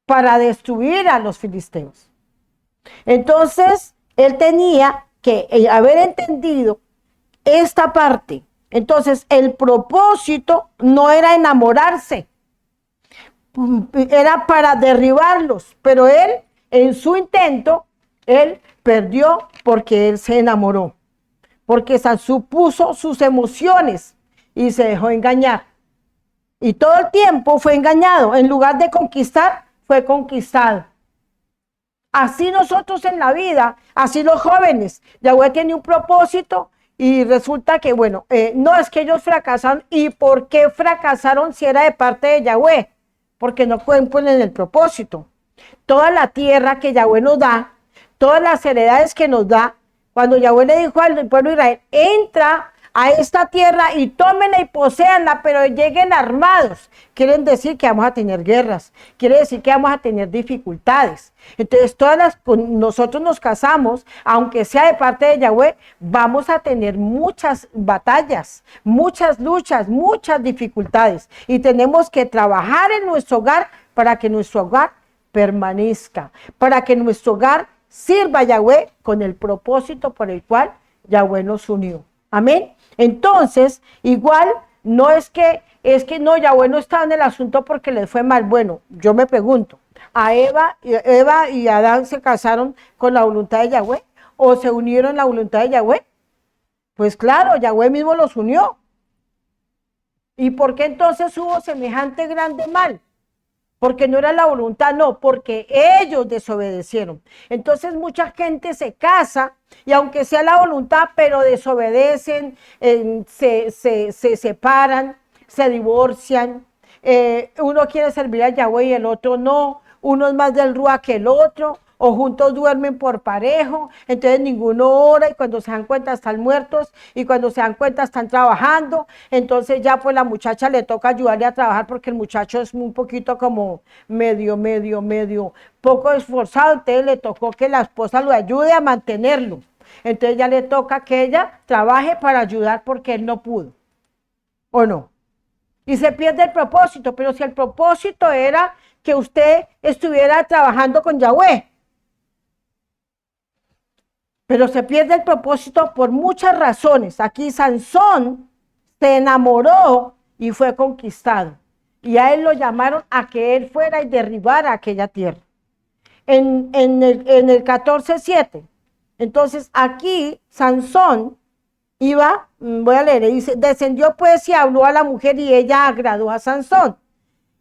para destruir a los filisteos. Entonces, él tenía que haber entendido esta parte. Entonces, el propósito no era enamorarse, era para derribarlos, pero él, en su intento, él perdió porque él se enamoró, porque supuso sus emociones y se dejó engañar. Y todo el tiempo fue engañado, en lugar de conquistar, fue conquistado. Así nosotros en la vida, así los jóvenes. Yahweh tiene un propósito y resulta que, bueno, no es que ellos fracasaron. ¿Y por qué fracasaron si era de parte de Yahweh? Porque no cumplen el propósito. Toda la tierra que Yahweh nos da, todas las heredades que nos da, cuando Yahweh le dijo al pueblo de Israel, entra a esta tierra y tómenla y poséanla, pero lleguen armados. Quieren decir que vamos a tener guerras, quiere decir que vamos a tener dificultades. Entonces, nosotros nos casamos, aunque sea de parte de Yahweh, vamos a tener muchas batallas, muchas luchas, muchas dificultades. Y tenemos que trabajar en nuestro hogar para que nuestro hogar permanezca, para que nuestro hogar sirva a Yahweh con el propósito por el cual Yahweh nos unió. Amén. Entonces, igual, no es que no, Yahweh no estaba en el asunto porque les fue mal. Bueno, yo me pregunto, ¿a Eva y Adán se casaron con la voluntad de Yahweh? ¿O se unieron en la voluntad de Yahweh? Pues claro, Yahweh mismo los unió. ¿Y por qué entonces hubo semejante grande mal? Porque no era la voluntad, no, porque ellos desobedecieron. Entonces mucha gente se casa y aunque sea la voluntad, pero desobedecen, se separan, se divorcian. Uno quiere servir a Yahweh y el otro no. Uno es más del Rúa que el otro. O juntos duermen por parejo, entonces ninguno ora y cuando se dan cuenta están muertos y cuando se dan cuenta están trabajando, entonces ya pues la muchacha le toca ayudarle a trabajar porque el muchacho es un poquito como medio poco esforzado, entonces le tocó que la esposa lo ayude a mantenerlo, entonces ya le toca que ella trabaje para ayudar porque él no pudo, ¿o no? Y se pierde el propósito, pero si el propósito era que usted estuviera trabajando con Yahweh, pero se pierde el propósito por muchas razones. Aquí Sansón se enamoró y fue conquistado. Y a él lo llamaron a que él fuera y derribara aquella tierra. En el 14:7. Entonces aquí Sansón voy a leer, dice, descendió pues y habló a la mujer y ella agradó a Sansón.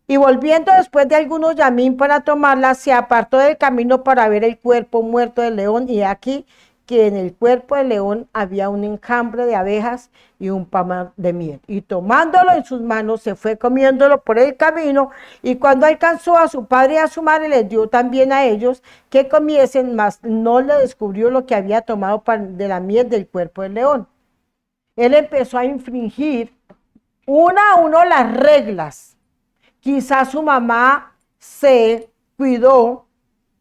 Y volviendo después de algunos yamín para tomarla, se apartó del camino para ver el cuerpo muerto del león y aquí que en el cuerpo del león había un enjambre de abejas y un pan de miel. Y tomándolo en sus manos, se fue comiéndolo por el camino, y cuando alcanzó a su padre y a su madre, les dio también a ellos que comiesen, mas no le descubrió lo que había tomado de la miel del cuerpo del león. Él empezó a infringir una a uno las reglas. Quizás su mamá se cuidó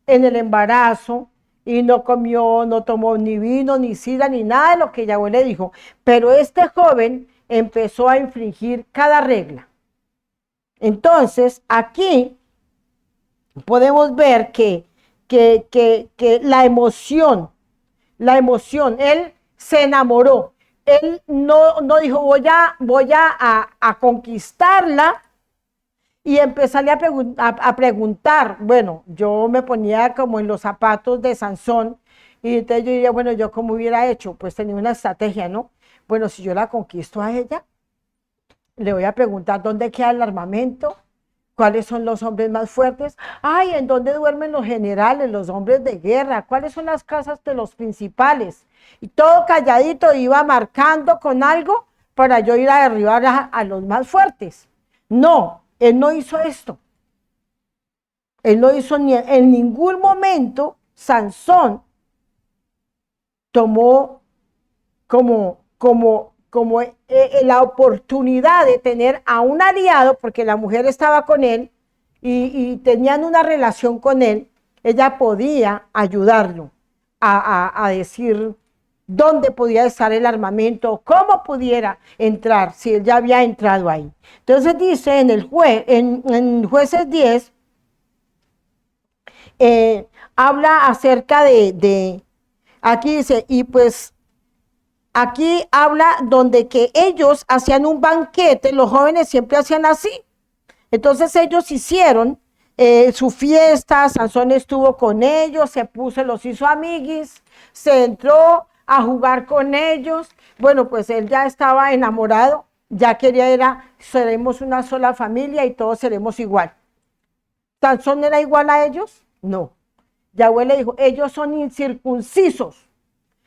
en el embarazo y no comió, no tomó ni vino, ni sidra, ni nada de lo que Yahweh le dijo. Pero este joven empezó a infringir cada regla. Entonces, aquí podemos ver que la emoción, él se enamoró. Él no dijo, voy a conquistarla y empezarle a preguntar. Bueno, yo me ponía como en los zapatos de Sansón, y entonces yo diría, bueno, ¿yo cómo hubiera hecho? Pues tenía una estrategia, ¿no? Bueno, si yo la conquisto a ella, le voy a preguntar dónde queda el armamento, cuáles son los hombres más fuertes, ay, ¿en dónde duermen los generales, los hombres de guerra? ¿Cuáles son las casas de los principales? Y todo calladito iba marcando con algo para yo ir a derribar a los más fuertes. No, él no hizo esto. Él no hizo en ningún momento. Sansón tomó como la oportunidad de tener a un aliado, porque la mujer estaba con él y tenían una relación con él. Ella podía ayudarlo a decir dónde podía estar el armamento, cómo pudiera entrar, si él ya había entrado ahí. Entonces dice en Jueces 10, habla acerca aquí dice, y pues aquí habla donde que ellos hacían un banquete, los jóvenes siempre hacían así. Entonces ellos hicieron su fiesta, Sansón estuvo con ellos, los hizo amiguis, se entró a jugar con ellos. Bueno, pues él ya estaba enamorado, ya seremos una sola familia y todos seremos igual. ¿Sansón era igual a ellos? No. Yahweh le dijo, ellos son incircuncisos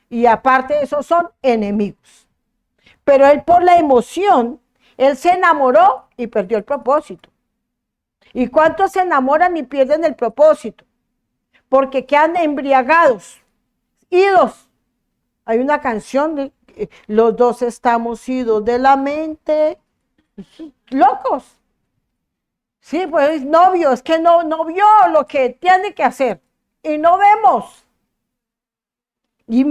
y aparte de eso son enemigos. Pero él, por la emoción, él se enamoró y perdió el propósito. ¿Y cuántos se enamoran y pierden el propósito? Porque quedan embriagados, idos. Hay una canción de los dos estamos idos de la mente, locos. Sí, pues novio, es que no vio lo que tiene que hacer y no vemos. Y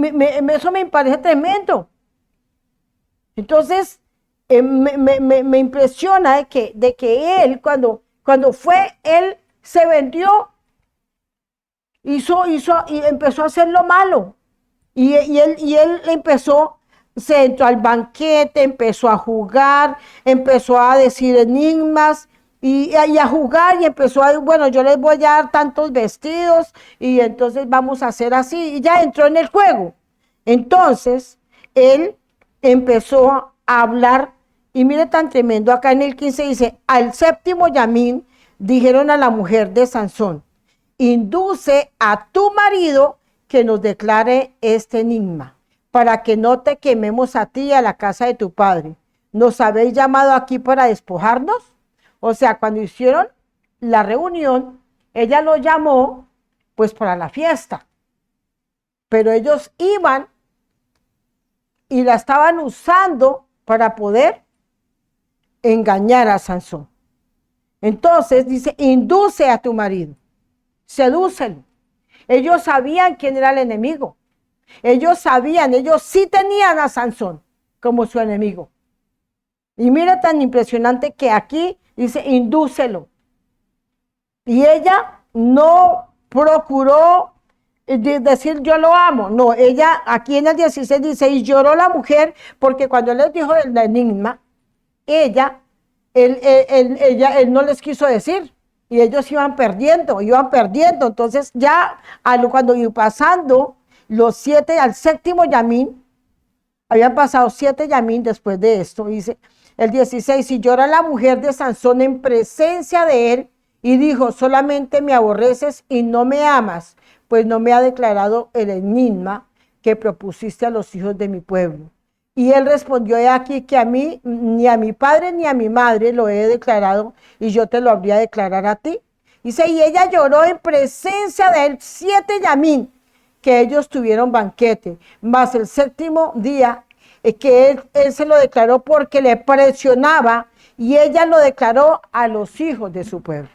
eso me parece tremendo. Entonces, me impresiona de que él, cuando él se vendió, hizo y empezó a hacer lo malo. Y él se entró al banquete, empezó a jugar, empezó a decir enigmas y a jugar, y empezó bueno, yo les voy a dar tantos vestidos y entonces vamos a hacer así, y ya entró en el juego. Entonces, él empezó a hablar, y mire tan tremendo, acá en el 15 dice, al séptimo Yamín dijeron a la mujer de Sansón, induce a tu marido que nos declare este enigma, para que no te quememos a ti y a la casa de tu padre. ¿Nos habéis llamado aquí para despojarnos? O sea, cuando hicieron la reunión, ella lo llamó pues para la fiesta, pero ellos iban y la estaban usando para poder engañar a Sansón. Entonces dice, induce a tu marido, sedúcelo. Ellos sabían quién era el enemigo. Ellos sí tenían a Sansón como su enemigo. Y mira tan impresionante que aquí dice, indúcelo. Y ella no procuró decir yo lo amo. No, ella aquí en el 16 dice, y lloró la mujer, porque cuando él les dijo el enigma, él no les quiso decir. Y ellos iban perdiendo. Entonces ya cuando iba pasando los 7 al séptimo Yamín, habían pasado 7 Yamín después de esto, dice el 16, y llora la mujer de Sansón en presencia de él, y dijo, solamente me aborreces y no me amas, pues no me ha declarado el enigma, que propusiste a los hijos de mi pueblo. Y él respondió: he aquí que a mí, ni a mi padre ni a mi madre lo he declarado, y yo te lo habría de declarar a ti. Dice, y ella lloró en presencia de él 7 yamín, que ellos tuvieron banquete, mas el 7º día que él se lo declaró porque le presionaba, y ella lo declaró a los hijos de su pueblo.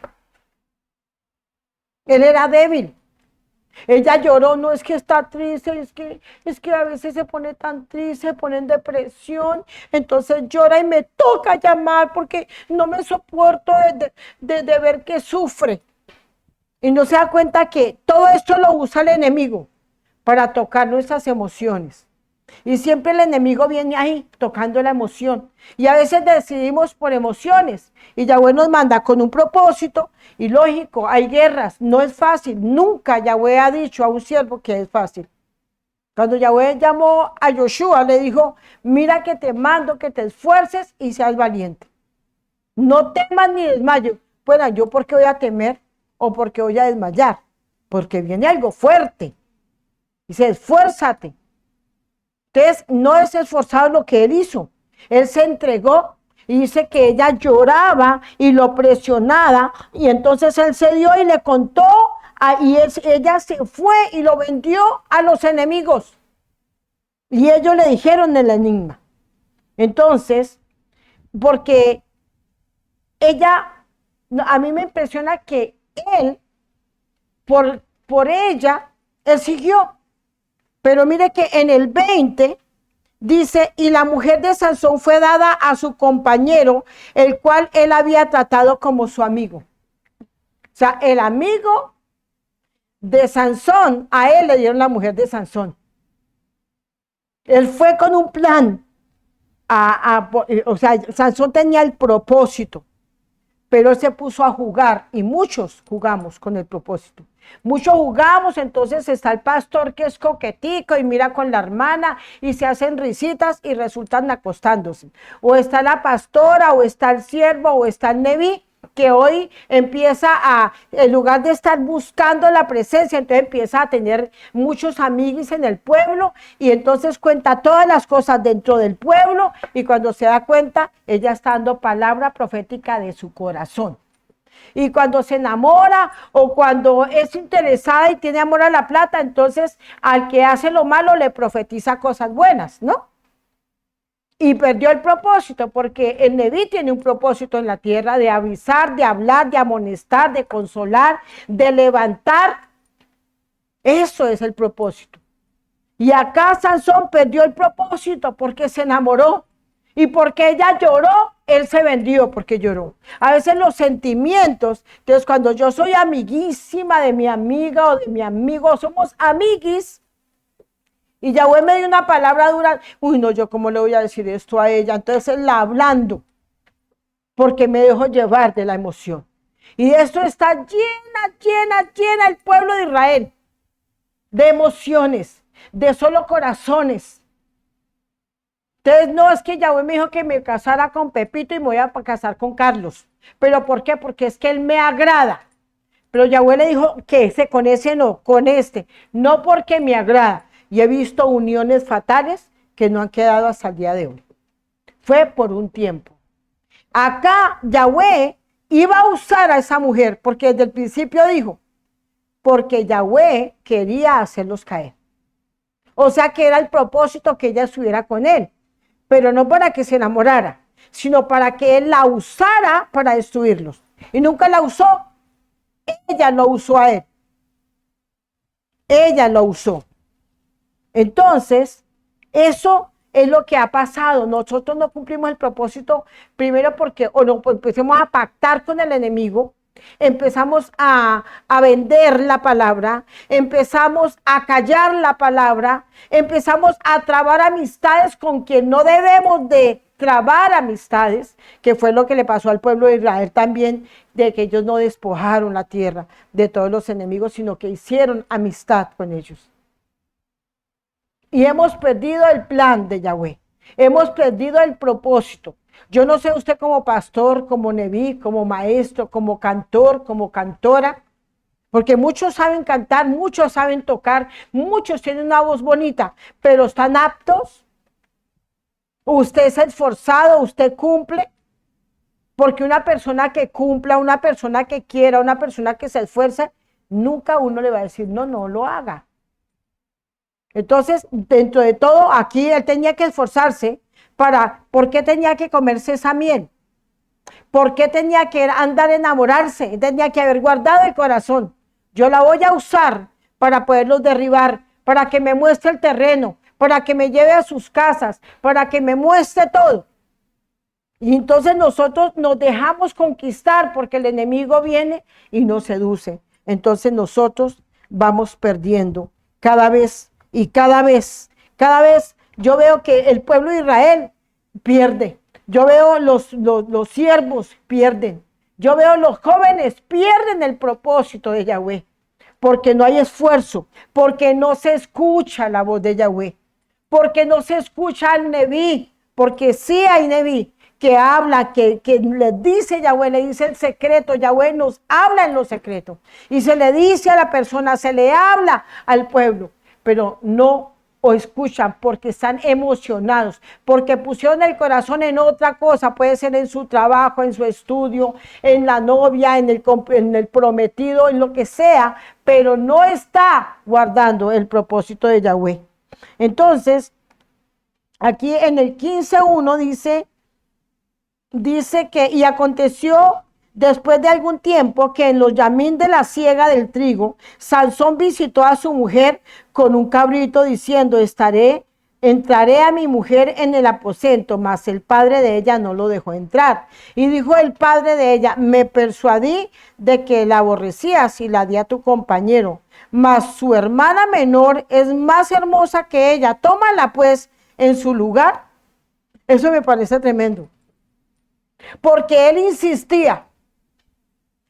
Él era débil. Ella lloró, no es que está triste, es que a veces se pone tan triste, se pone en depresión, entonces llora y me toca llamar porque no me soporto de ver que sufre. Y no se da cuenta que todo esto lo usa el enemigo para tocar nuestras emociones. Y siempre el enemigo viene ahí tocando la emoción. Y a veces decidimos por emociones. Y Yahweh nos manda con un propósito. Y lógico, hay guerras. No es fácil. Nunca Yahweh ha dicho a un siervo que es fácil. Cuando Yahweh llamó a Joshua, le dijo: mira que te mando que te esfuerces y seas valiente. No temas ni desmayes. Bueno, ¿yo por qué voy a temer o por qué voy a desmayar? Porque viene algo fuerte. Dice, esfuérzate. Entonces, no es esforzado lo que él hizo. Él se entregó y dice que ella lloraba y lo presionaba, y entonces él se dio y le contó, y ella se fue y lo vendió a los enemigos. Y ellos le dijeron el enigma. Entonces, porque ella, a mí me impresiona que él, por ella, él siguió. Pero mire que en el 20 dice, y la mujer de Sansón fue dada a su compañero, el cual él había tratado como su amigo. O sea, el amigo de Sansón, a él le dieron la mujer de Sansón. Él fue con un plan. O sea, Sansón tenía el propósito, pero él se puso a jugar, y muchos jugamos con el propósito. Muchos jugamos, entonces está el pastor que es coquetico y mira con la hermana y se hacen risitas y resultan acostándose. O está la pastora, o está el siervo, o está el neví, que hoy empieza en lugar de estar buscando la presencia, entonces empieza a tener muchos amigos en el pueblo, y entonces cuenta todas las cosas dentro del pueblo, y cuando se da cuenta, ella está dando palabra profética de su corazón. Y cuando se enamora o cuando es interesada y tiene amor a la plata, entonces al que hace lo malo le profetiza cosas buenas, ¿no? Y perdió el propósito, porque el Neví tiene un propósito en la tierra de avisar, de hablar, de amonestar, de consolar, de levantar. Eso es el propósito. Y acá Sansón perdió el propósito porque se enamoró. Y porque ella lloró, él se vendió porque lloró. A veces los sentimientos, entonces cuando yo soy amiguísima de mi amiga o de mi amigo, somos amiguis, y Yahweh me dio una palabra dura, uy no, yo cómo le voy a decir esto a ella, entonces él la hablando, porque me dejó llevar de la emoción. Y esto está llena el pueblo de Israel, de emociones, de solo corazones. Entonces, no, es que Yahweh me dijo que me casara con Pepito y me voy a casar con Carlos. ¿Pero por qué? Porque es que él me agrada. Pero Yahweh le dijo que ese con ese no, con este. No porque me agrada. Y he visto uniones fatales que no han quedado hasta el día de hoy. Fue por un tiempo. Acá Yahweh iba a usar a esa mujer, porque desde el principio dijo, porque Yahweh quería hacerlos caer. O sea que era el propósito que ella estuviera con él. Pero no para que se enamorara, sino para que él la usara para destruirlos. Y nunca la usó, ella lo usó a él. Ella lo usó. Entonces, eso es lo que ha pasado. Nosotros no cumplimos el propósito, primero porque o no, pues empecemos a pactar con el enemigo, empezamos a vender la palabra, empezamos a callar la palabra, empezamos a trabar amistades con quien no debemos de trabar amistades, que fue lo que le pasó al pueblo de Israel también, de que ellos no despojaron la tierra de todos los enemigos, sino que hicieron amistad con ellos. Y hemos perdido el plan de Yahweh, hemos perdido el propósito. Yo no sé usted como pastor, como neví, como maestro, como cantor, como cantora, Porque muchos saben cantar, muchos saben tocar, muchos tienen una voz bonita, pero ¿están aptos? ¿Usted es esforzado? ¿Usted cumple? Porque una persona que cumpla, una persona que quiera, una persona que se esfuerce, nunca uno le va a decir, no, no lo haga. Entonces, dentro de todo, aquí él tenía que esforzarse ¿por qué tenía que comerse esa miel? ¿Por qué tenía que andar a enamorarse? Tenía que haber guardado el corazón. Yo la voy a usar para poderlos derribar, para que me muestre el terreno, para que me lleve a sus casas, para que me muestre todo. Y entonces nosotros nos dejamos conquistar porque el enemigo viene y nos seduce. Entonces nosotros vamos perdiendo cada vez y cada vez yo veo que el pueblo de Israel pierde. Yo veo los siervos pierden. Yo veo los jóvenes pierden el propósito de Yahweh. Porque no hay esfuerzo, porque no se escucha la voz de Yahweh, porque no se escucha al Nebí, porque sí hay Nebí que habla, que le dice Yahweh, le dice el secreto, Yahweh nos habla en lo secreto y se le dice a la persona, se le habla al pueblo, pero no o escuchan porque están emocionados, porque pusieron el corazón en otra cosa, puede ser en su trabajo, en su estudio, en la novia, en el prometido, en lo que sea, pero no está guardando el propósito de Yahweh. Entonces, aquí en el 15:1 dice que, y aconteció después de algún tiempo que en los yamín de la siega del trigo, Sansón visitó a su mujer con un cabrito diciendo, entraré a mi mujer en el aposento, mas el padre de ella no lo dejó entrar. Y dijo el padre de ella, me persuadí de que la aborrecías y la di a tu compañero, mas su hermana menor es más hermosa que ella, tómala pues en su lugar. Eso me parece tremendo. Porque él insistía,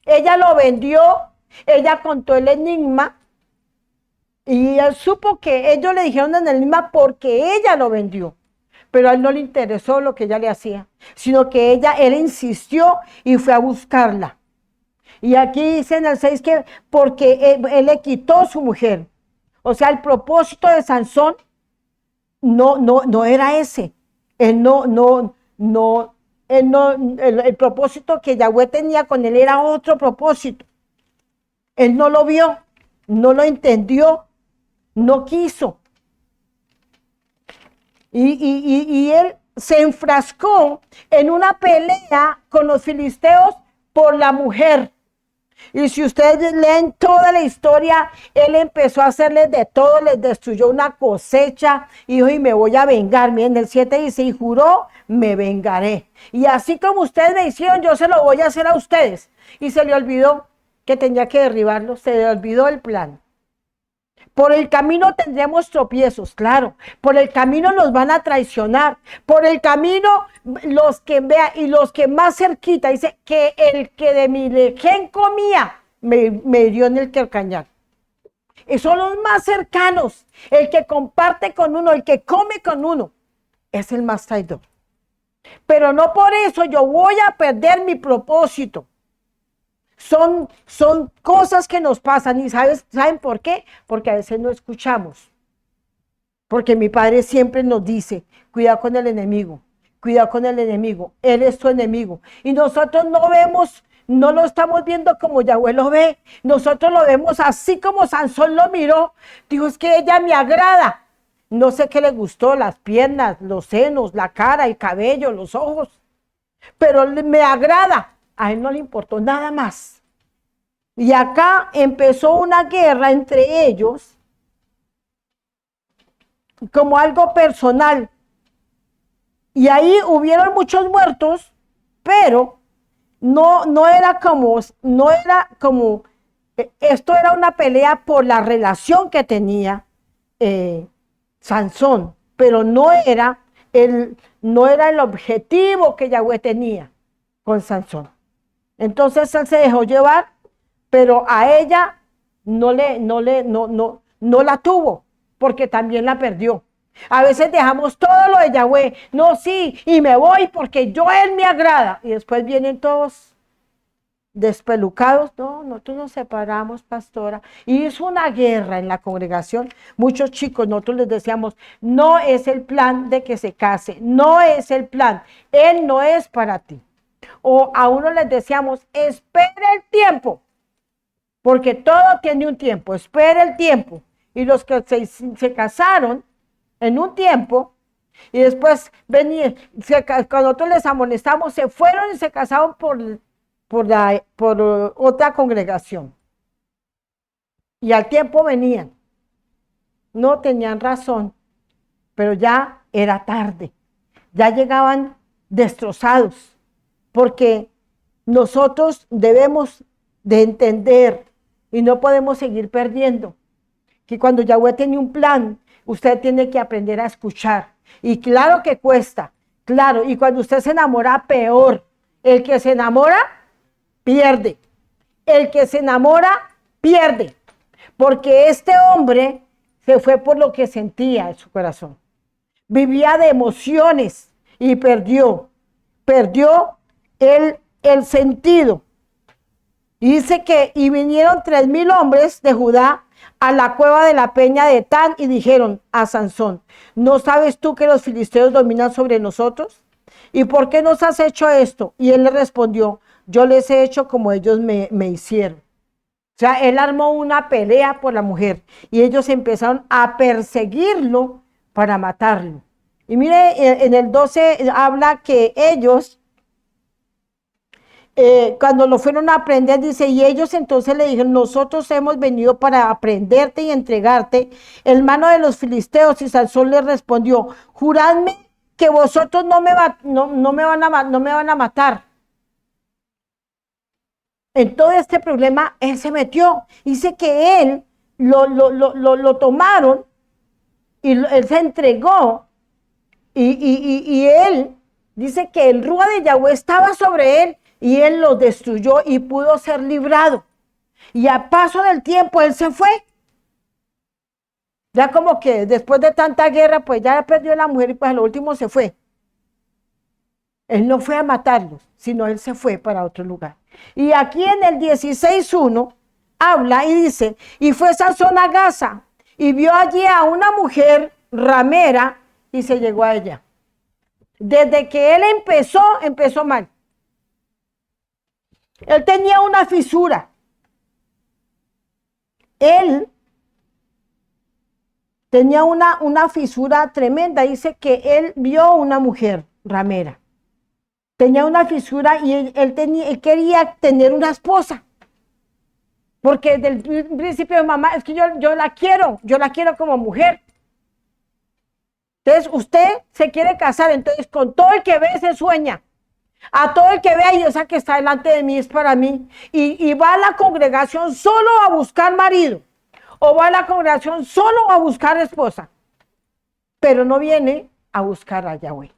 ella lo vendió, ella contó el enigma y él supo que ellos le dijeron en el enigma porque ella lo vendió, pero a él no le interesó lo que ella le hacía, sino que él insistió y fue a buscarla. Y aquí dice en el 6 que porque él le quitó su mujer, o sea, el propósito de Sansón no era ese, él el propósito que Yahweh tenía con él era otro propósito. Él no lo vio, no lo entendió, no quiso. Y él se enfrascó en una pelea con los filisteos por la mujer. Y si ustedes leen toda la historia, él empezó a hacerles de todo, les destruyó una cosecha, y dijo, y me voy a vengar. Miren, el 7 dice, y juró, me vengaré. Y así como ustedes me hicieron, yo se lo voy a hacer a ustedes. Y se le olvidó que tenía que derribarlo, se le olvidó el plan. Por el camino tendremos tropiezos, claro. Por el camino nos van a traicionar. Por el camino los que vean y los que más cerquita, dice que el que de mi lején comía, me hirió en el calcañar. Y son los más cercanos. El que comparte con uno, el que come con uno, es el más traidor. Pero no por eso yo voy a perder mi propósito. Son cosas que nos pasan y ¿saben por qué? Porque a veces no escuchamos. Porque mi padre siempre nos dice, cuidado con el enemigo, cuidado con el enemigo, él es tu enemigo. Y nosotros no vemos, no lo estamos viendo como Yahweh lo ve, nosotros lo vemos así como Sansón lo miró, dijo, es que ella me agrada. No sé qué le gustó, las piernas, los senos, la cara, el cabello, los ojos, pero me agrada. A él no le importó nada más. Y acá empezó una guerra entre ellos como algo personal. Y ahí hubieron muchos muertos, pero no era como, esto era una pelea por la relación que tenía Sansón, pero no era el objetivo que Yahweh tenía con Sansón. Entonces él se dejó llevar, pero a ella no la tuvo, porque también la perdió. A veces dejamos todo lo de Yahweh, no, sí, y me voy porque él me agrada, y después vienen todos despelucados. No, nosotros nos separamos, pastora. Y hizo una guerra en la congregación. Muchos chicos, nosotros les decíamos, no es el plan de que se case, no es el plan, él no es para ti. O a uno les decíamos, espere el tiempo, porque todo tiene un tiempo, espere el tiempo. Y los que se casaron en un tiempo, y después venían, cuando nosotros les amonestamos, se fueron y se casaron por otra congregación. Y al tiempo venían. No tenían razón, pero ya era tarde. Ya llegaban destrozados, porque nosotros debemos de entender y no podemos seguir perdiendo. Que cuando Yahweh tiene un plan, usted tiene que aprender a escuchar. Y claro que cuesta, claro, y cuando usted se enamora, peor. El que se enamora, pierde. El que se enamora, pierde. Porque este hombre se fue por lo que sentía en su corazón. Vivía de emociones y perdió el sentido. Y dice que, y vinieron 3,000 hombres de Judá a la cueva de la peña de Etán y dijeron a Sansón, ¿no sabes tú que los filisteos dominan sobre nosotros? ¿Y por qué nos has hecho esto? Y él le respondió, yo les he hecho como ellos me hicieron. O sea, él armó una pelea por la mujer y ellos empezaron a perseguirlo para matarlo. Y mire, en el 12 habla que ellos, cuando lo fueron a aprender, dice, y ellos entonces le dijeron, nosotros hemos venido para aprenderte y entregarte en mano de los filisteos. Y Sansón le respondió, juradme que vosotros no me van a matar. En todo este problema, él se metió. Dice que él lo tomaron y él se entregó. Y él dice que el Rúa de Yahweh estaba sobre él y él lo destruyó y pudo ser librado. Y a paso del tiempo él se fue. Ya como que después de tanta guerra, pues ya perdió la mujer y pues a lo último se fue. Él no fue a matarlos, sino él se fue para otro lugar. Y aquí en el 16:1 habla y dice, y fue Sansón a Gaza y vio allí a una mujer ramera y se llegó a ella. Desde que él empezó mal. Él tenía una fisura. Él tenía una fisura tremenda. Dice que él vio una mujer ramera. Tenía una fisura y él quería tener una esposa. Porque desde el principio, mamá, es que yo la quiero como mujer. Entonces, usted se quiere casar, entonces con todo el que ve se sueña. A todo el que vea, y esa que está delante de mí es para mí. Y va a la congregación solo a buscar marido. O va a la congregación solo a buscar esposa. Pero no viene a buscar a Yahweh.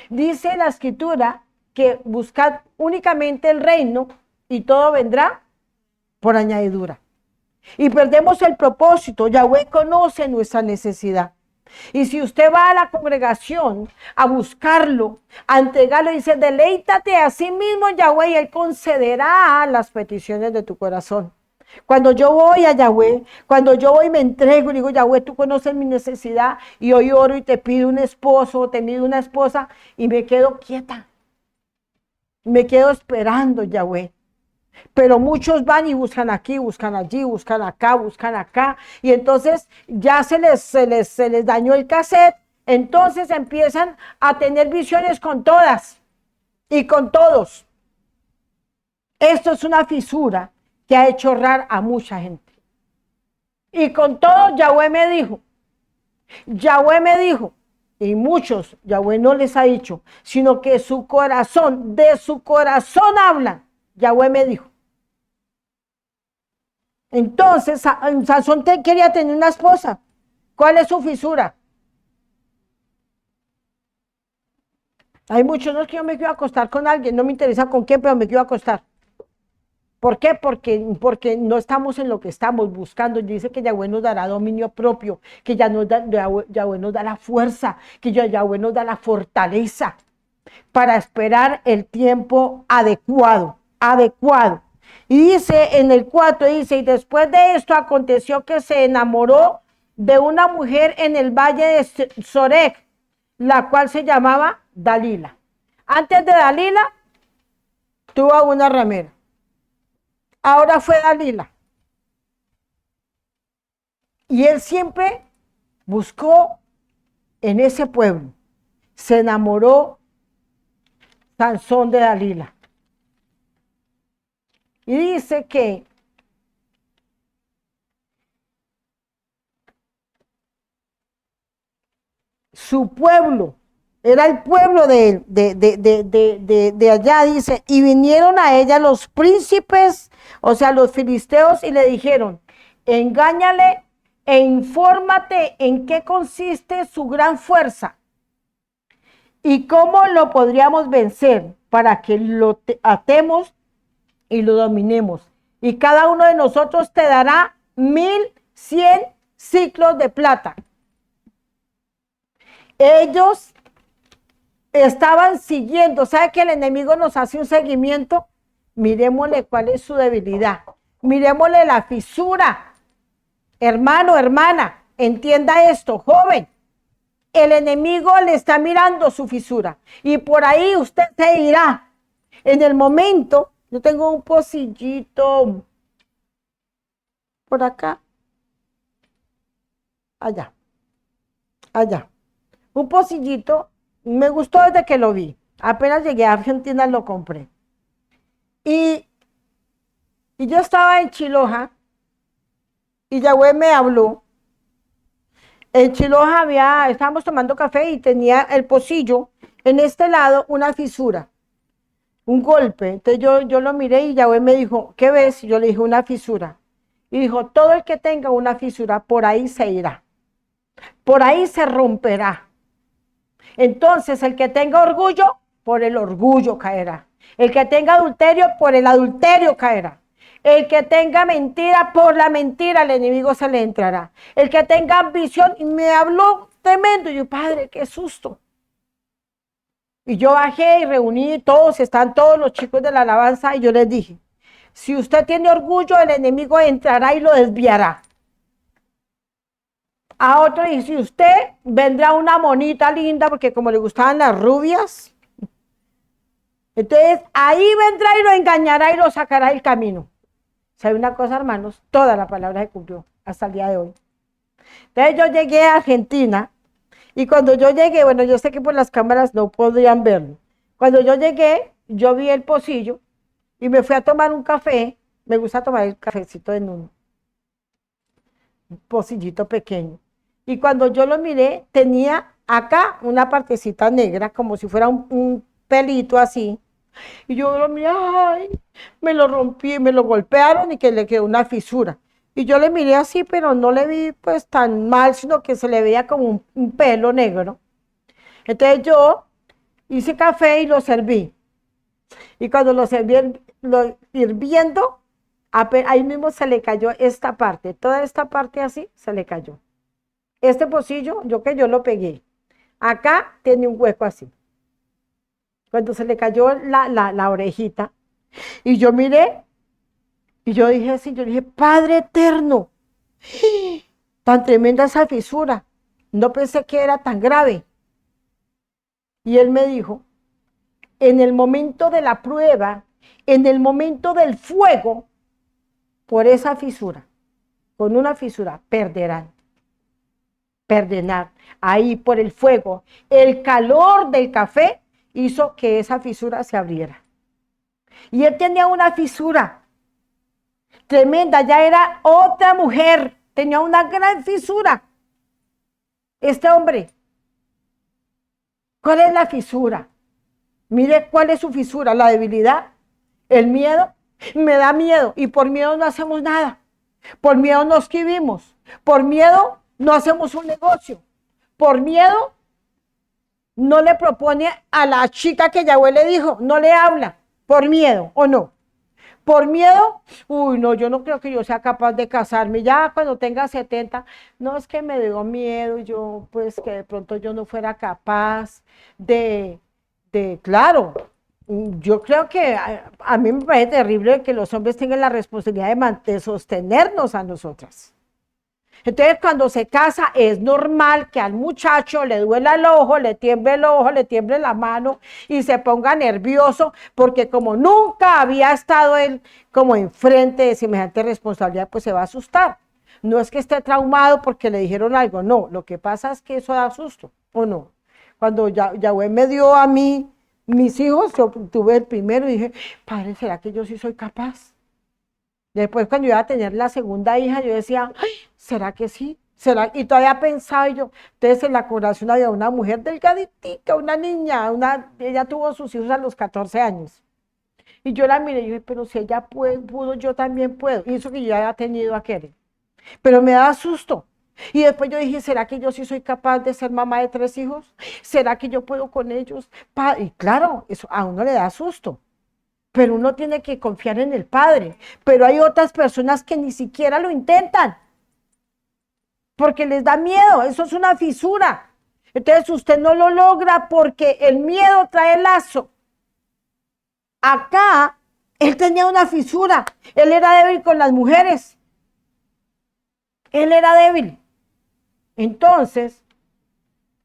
Dice la escritura que buscad únicamente el reino y todo vendrá por añadidura. Y perdemos el propósito. Yahweh conoce nuestra necesidad. Y si usted va a la congregación a buscarlo, a entregarlo, dice, deleítate a sí mismo, Yahweh, y él concederá las peticiones de tu corazón. Cuando yo voy a Yahweh, cuando yo voy y me entrego y digo, Yahweh, tú conoces mi necesidad, y hoy oro y te pido un esposo, te pido una esposa, y me quedo quieta. Me quedo esperando, Yahweh. Pero muchos van y buscan aquí, buscan allí, buscan acá, y entonces ya se les dañó el cassette, entonces empiezan a tener visiones con todas y con todos. Esto es una fisura que ha hecho errar a mucha gente. Y con todo, Yahweh me dijo, y muchos Yahweh no les ha dicho, sino que de su corazón hablan. Yahweh me dijo. Entonces, Sansón quería tener una esposa. ¿Cuál es su fisura? Hay muchos, no es que yo me quiero acostar con alguien, no me interesa con quién, pero me quiero acostar. ¿Por qué? Porque no estamos en lo que estamos buscando. Dice que Yahweh nos dará dominio propio, que Yahweh nos da la fuerza, que Yahweh nos da la fortaleza para esperar el tiempo adecuado. Y dice en el 4, dice, y después de esto aconteció que se enamoró de una mujer en el valle de Sorek, la cual se llamaba Dalila. Antes de Dalila, tuvo una ramera. Ahora fue Dalila. Y él siempre buscó en ese pueblo. Se enamoró Sansón de Dalila. Y dice que su pueblo, era el pueblo de allá, dice, y vinieron a ella los príncipes, o sea, los filisteos, y le dijeron, engáñale e infórmate en qué consiste su gran fuerza y cómo lo podríamos vencer para que lo atemos y lo dominemos. Y cada uno de nosotros te dará 1100 ciclos de plata. Ellos estaban siguiendo, ¿sabe que el enemigo nos hace un seguimiento? Miremosle cuál es su debilidad, miremosle la fisura. Hermano, hermana, entienda esto, joven. El enemigo le está mirando su fisura y por ahí usted se irá. En el momento, yo tengo un pocillito por acá, allá, un pocillito, me gustó desde que lo vi. Apenas llegué a Argentina lo compré. Y yo estaba en Chiloja y Yahweh me habló. En Chiloja estábamos tomando café y tenía el pocillo en este lado una fisura, un golpe. Entonces yo lo miré y Yahweh me dijo, ¿qué ves? Y yo le dije, una fisura. Y dijo, todo el que tenga una fisura, por ahí se irá. Por ahí se romperá. Entonces, el que tenga orgullo, por el orgullo caerá. El que tenga adulterio, por el adulterio caerá. El que tenga mentira, por la mentira el enemigo se le entrará. El que tenga ambición, y me habló tremendo. Y yo, padre, qué susto. Y yo bajé y reuní todos, están todos los chicos de la alabanza, y yo les dije, si usted tiene orgullo, el enemigo entrará y lo desviará. A otro dice, usted vendrá una monita linda, porque como le gustaban las rubias, entonces ahí vendrá y lo engañará y lo sacará del camino. ¿Sabe una cosa, hermanos? Toda la palabra se cumplió hasta el día de hoy. Entonces yo llegué a Argentina y cuando yo llegué, bueno, yo sé que por las cámaras no podrían verlo. Cuando yo llegué, yo vi el pocillo y me fui a tomar un café. Me gusta tomar el cafecito en un pocillito pequeño. Y cuando yo lo miré, tenía acá una partecita negra, como si fuera un pelito así. Y yo lo miré, ay, me lo rompí, me lo golpearon y que le quedó una fisura. Y yo le miré así, pero no le vi pues tan mal, sino que se le veía como un pelo negro. Entonces yo hice café y lo serví. Y cuando lo serví hirviendo, ahí mismo se le cayó esta parte, toda esta parte así se le cayó. Este pocillo, yo lo pegué. Acá tiene un hueco así. Cuando se le cayó la orejita, y yo miré, y yo dije así, yo dije, Padre eterno, tan tremenda esa fisura, no pensé que era tan grave. Y él me dijo, en el momento de la prueba, en el momento del fuego, por esa fisura, con una fisura, perderán. Ahí por el fuego, el calor del café hizo que esa fisura se abriera. Y él tenía una fisura tremenda, ya era otra mujer, tenía una gran fisura. Este hombre, ¿cuál es la fisura? Mire cuál es su fisura, la debilidad, el miedo. Me da miedo y por miedo no hacemos nada. Por miedo no escribimos, por miedo no hacemos un negocio, por miedo no le propone a la chica que Yahweh le dijo, no le habla, por miedo o no. Por miedo, uy, no, yo no creo que yo sea capaz de casarme. Ya cuando tenga 70, no, es que me dio miedo, yo pues que de pronto yo no fuera capaz claro, Yo creo que a mí me parece terrible que los hombres tengan la responsabilidad de sostenernos a nosotras. Entonces, cuando se casa, es normal que al muchacho le duela el ojo, le tiemble el ojo, le tiemble la mano y se ponga nervioso, porque como nunca había estado él como enfrente de semejante responsabilidad, pues se va a asustar. No es que esté traumado porque le dijeron algo, no, lo que pasa es que eso da susto, ¿o no? Cuando Yahweh me dio a mí mis hijos, yo tuve el primero y dije, padre, ¿será que yo sí soy capaz? Después cuando iba a tener la segunda hija, yo decía, ay, ¿será que sí? ¿Será? Y todavía pensaba yo, entonces en la coronación había una mujer delgaditica, una niña, ella tuvo sus hijos a los 14 años. Y yo la miré y dije, pero si ella pudo, yo también puedo. Y eso que yo ya había tenido aquel. Pero me daba susto. Y después yo dije, ¿será que yo sí soy capaz de ser mamá de 3 hijos? ¿Será que yo puedo con ellos? Y claro, eso a uno le da susto. Pero uno tiene que confiar en el Padre. Pero hay otras personas que ni siquiera lo intentan, porque les da miedo, eso es una fisura. Entonces usted no lo logra porque el miedo trae lazo. Acá, él tenía una fisura, él era débil con las mujeres. Él era débil. Entonces,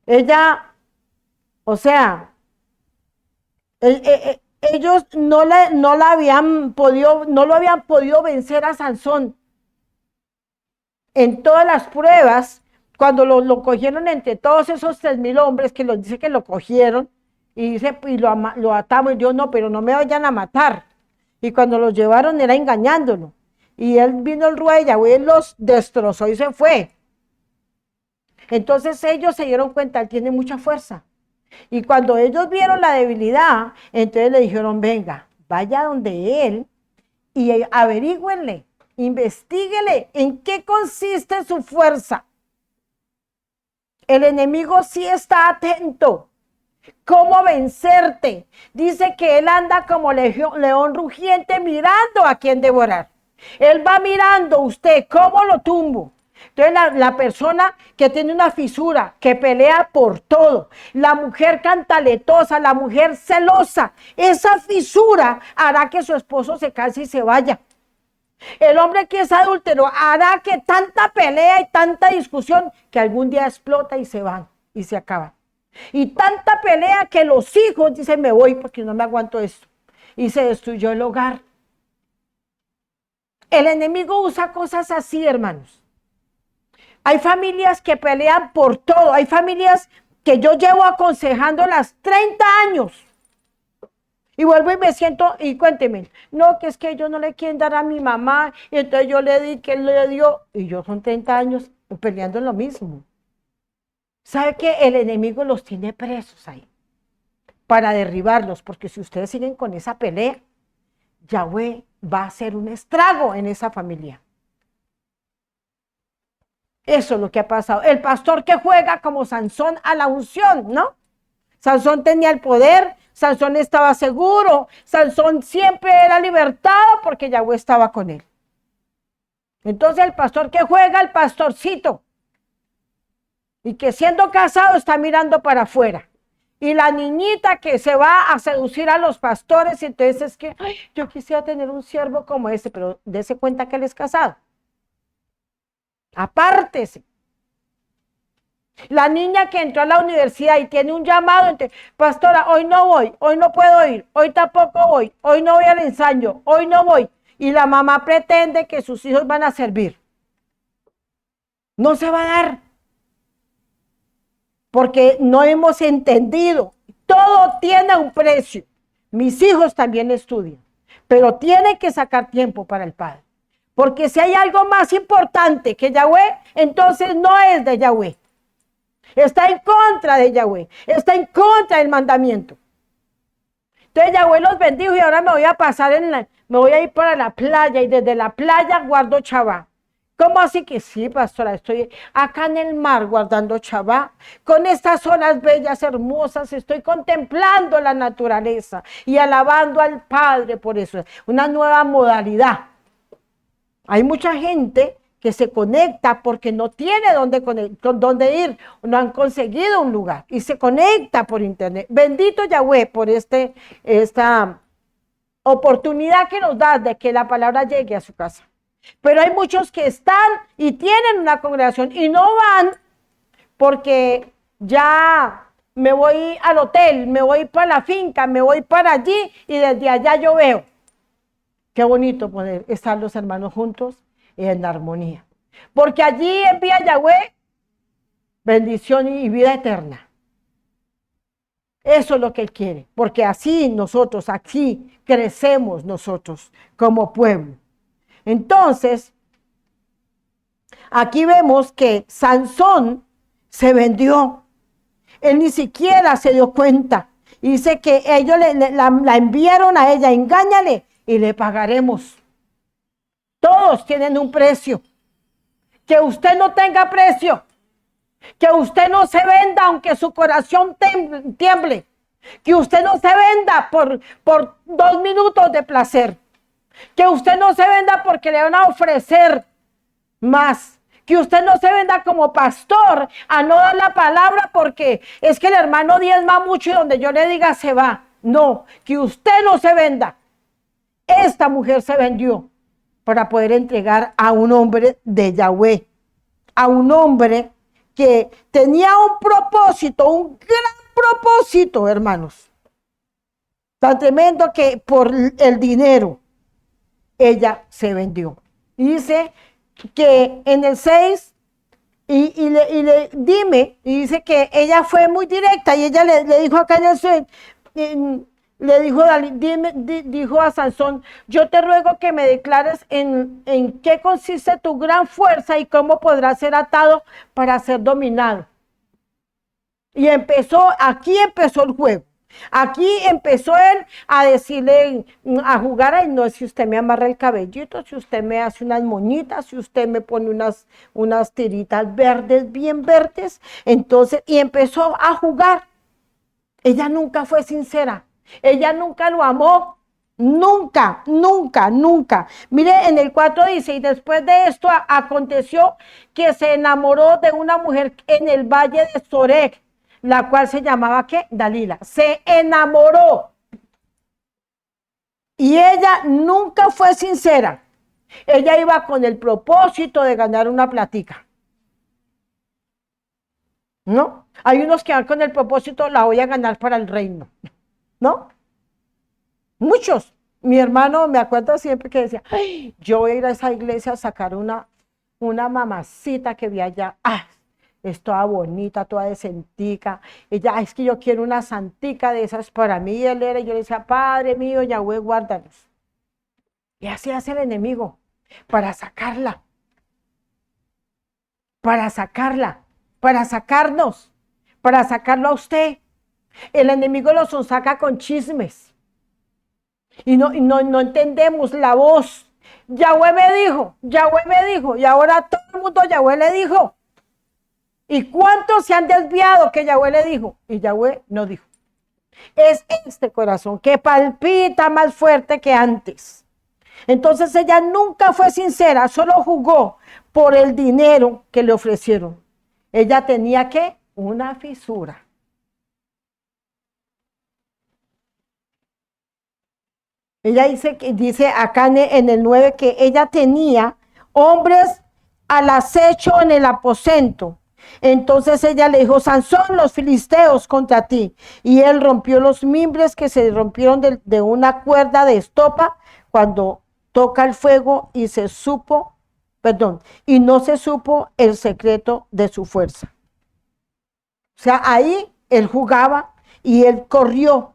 ella, o sea, ellos no lo habían podido vencer a Sansón. En todas las pruebas, cuando lo cogieron entre todos esos 3,000 hombres que los dice que lo cogieron, y lo atamos, y yo no, pero no me vayan a matar. Y cuando los llevaron era engañándolo. Y él vino el rey de Yahweh, los destrozó y se fue. Entonces ellos se dieron cuenta, él tiene mucha fuerza. Y cuando ellos vieron la debilidad, entonces le dijeron, venga, vaya donde él y averígüenle, investíguele en qué consiste su fuerza. El enemigo sí está atento. ¿Cómo vencerte? Dice que él anda como león rugiente mirando a quién devorar. Él va mirando usted, ¿cómo lo tumbo? Entonces la persona que tiene una fisura, que pelea por todo, la mujer cantaletosa, la mujer celosa, esa fisura hará que su esposo se canse y se vaya. El hombre que es adúltero hará que tanta pelea y tanta discusión que algún día explota y se van y se acaban. Y tanta pelea que los hijos dicen, me voy porque no me aguanto esto. Y se destruyó el hogar. El enemigo usa cosas así, hermanos. Hay familias que pelean por todo. Hay familias que yo llevo aconsejándolas 30 años. Y vuelvo y me siento, y cuénteme, no, que es que ellos no le quieren dar a mi mamá, y entonces yo le di, que él le dio, y yo son 30 años peleando en lo mismo. ¿Sabe que el enemigo los tiene presos ahí? Para derribarlos, porque si ustedes siguen con esa pelea, Yahweh va a hacer un estrago en esa familia. Eso es lo que ha pasado. El pastor que juega como Sansón a la unción, ¿no? Sansón tenía el poder, Sansón estaba seguro, Sansón siempre era libertado porque Yahweh estaba con él. Entonces el pastor que juega, el pastorcito, y que siendo casado está mirando para afuera. Y la niñita que se va a seducir a los pastores, y entonces es que, ay, yo quisiera tener un siervo como ese, pero dése cuenta que él es casado. Apártese. La niña que entró a la universidad y tiene un llamado, entonces, pastora, hoy no voy, hoy no puedo ir, hoy tampoco voy, hoy no voy al ensayo, hoy no voy. Y la mamá pretende que sus hijos van a servir. No se va a dar. Porque no hemos entendido. Todo tiene un precio. Mis hijos también estudian, pero tienen que sacar tiempo para el Padre. Porque si hay algo más importante que Yahweh, entonces no es de Yahweh. Está en contra de Yahweh, está en contra del mandamiento. Entonces Yahweh los bendijo y ahora me voy a pasar me voy a ir para la playa y desde la playa guardo Shabbat. ¿Cómo así que sí, pastora? Estoy acá en el mar guardando Shabbat, con estas olas bellas, hermosas, estoy contemplando la naturaleza y alabando al Padre por eso. Una nueva modalidad. Hay mucha gente que se conecta porque no tiene dónde ir, no han conseguido un lugar y se conecta por internet. Bendito Yahweh por esta oportunidad que nos da de que la palabra llegue a su casa. Pero hay muchos que están y tienen una congregación y no van porque ya me voy al hotel, me voy para la finca, me voy para allí y desde allá yo veo. Qué bonito poder estar los hermanos juntos y en armonía. Porque allí envía Yahweh bendición y vida eterna. Eso es lo que Él quiere, porque así nosotros, aquí crecemos nosotros como pueblo. Entonces, aquí vemos que Sansón se vendió. Él ni siquiera se dio cuenta. Dice que ellos la enviaron a ella, engáñale y le pagaremos. Todos tienen un precio. Que usted no tenga precio. Que usted no se venda aunque su corazón tiemble. Que usted no se venda por 2 minutos de placer. Que usted no se venda porque le van a ofrecer más. Que usted no se venda como pastor a no dar la palabra porque es que el hermano diezma mucho y donde yo le diga se va. No, que usted no se venda. Esta mujer se vendió para poder entregar a un hombre de Yahweh, a un hombre que tenía un propósito, un gran propósito, hermanos. Tan tremendo que por el dinero ella se vendió. Dice que en el 6, y dice que ella fue muy directa y ella le dijo acá en el 6, le dijo, dijo a Sansón, yo te ruego que me declares en qué consiste tu gran fuerza y cómo podrás ser atado para ser dominado. Y aquí empezó el juego. Aquí empezó él a decirle, a jugar, ay no, si usted me amarra el cabellito, si usted me hace unas moñitas, si usted me pone unas tiritas verdes, bien verdes, entonces, y empezó a jugar. Ella nunca fue sincera. Ella nunca lo amó, nunca, nunca, nunca. Mire, en el 4 dice, y después de esto aconteció que se enamoró de una mujer en el valle de Sorek, la cual se llamaba, ¿qué? Dalila. Se enamoró. Y ella nunca fue sincera. Ella iba con el propósito de ganar una platica. ¿No? Hay unos que van con el propósito, la voy a ganar para el reino. ¿No? Muchos. Mi hermano me acuerdo siempre que decía, ay, yo voy a ir a esa iglesia a sacar una mamacita que vi allá. Ah, es toda bonita, toda decentica. Ella, es que yo quiero una santica de esas para mí. Y él era, y yo le decía, Padre mío, Yahweh, guárdanos. Y así hace el enemigo, para sacarla, para sacarnos, para sacarlo a usted. El enemigo lo sonsaca con chismes. Y no entendemos la voz. Yahweh me dijo, y ahora todo el mundo Yahweh le dijo. ¿Y cuántos se han desviado que Yahweh le dijo? Y Yahweh no dijo. Es este corazón que palpita más fuerte que antes. Entonces ella nunca fue sincera, solo jugó por el dinero que le ofrecieron. Ella tenía ¿qué? Una fisura. Ella dice acá en el 9 que ella tenía hombres al acecho en el aposento. Entonces ella le dijo, Sansón, los filisteos contra ti. Y él rompió los mimbres que se rompieron de una cuerda de estopa cuando toca el fuego y y no se supo el secreto de su fuerza. O sea, ahí él jugaba y él corrió.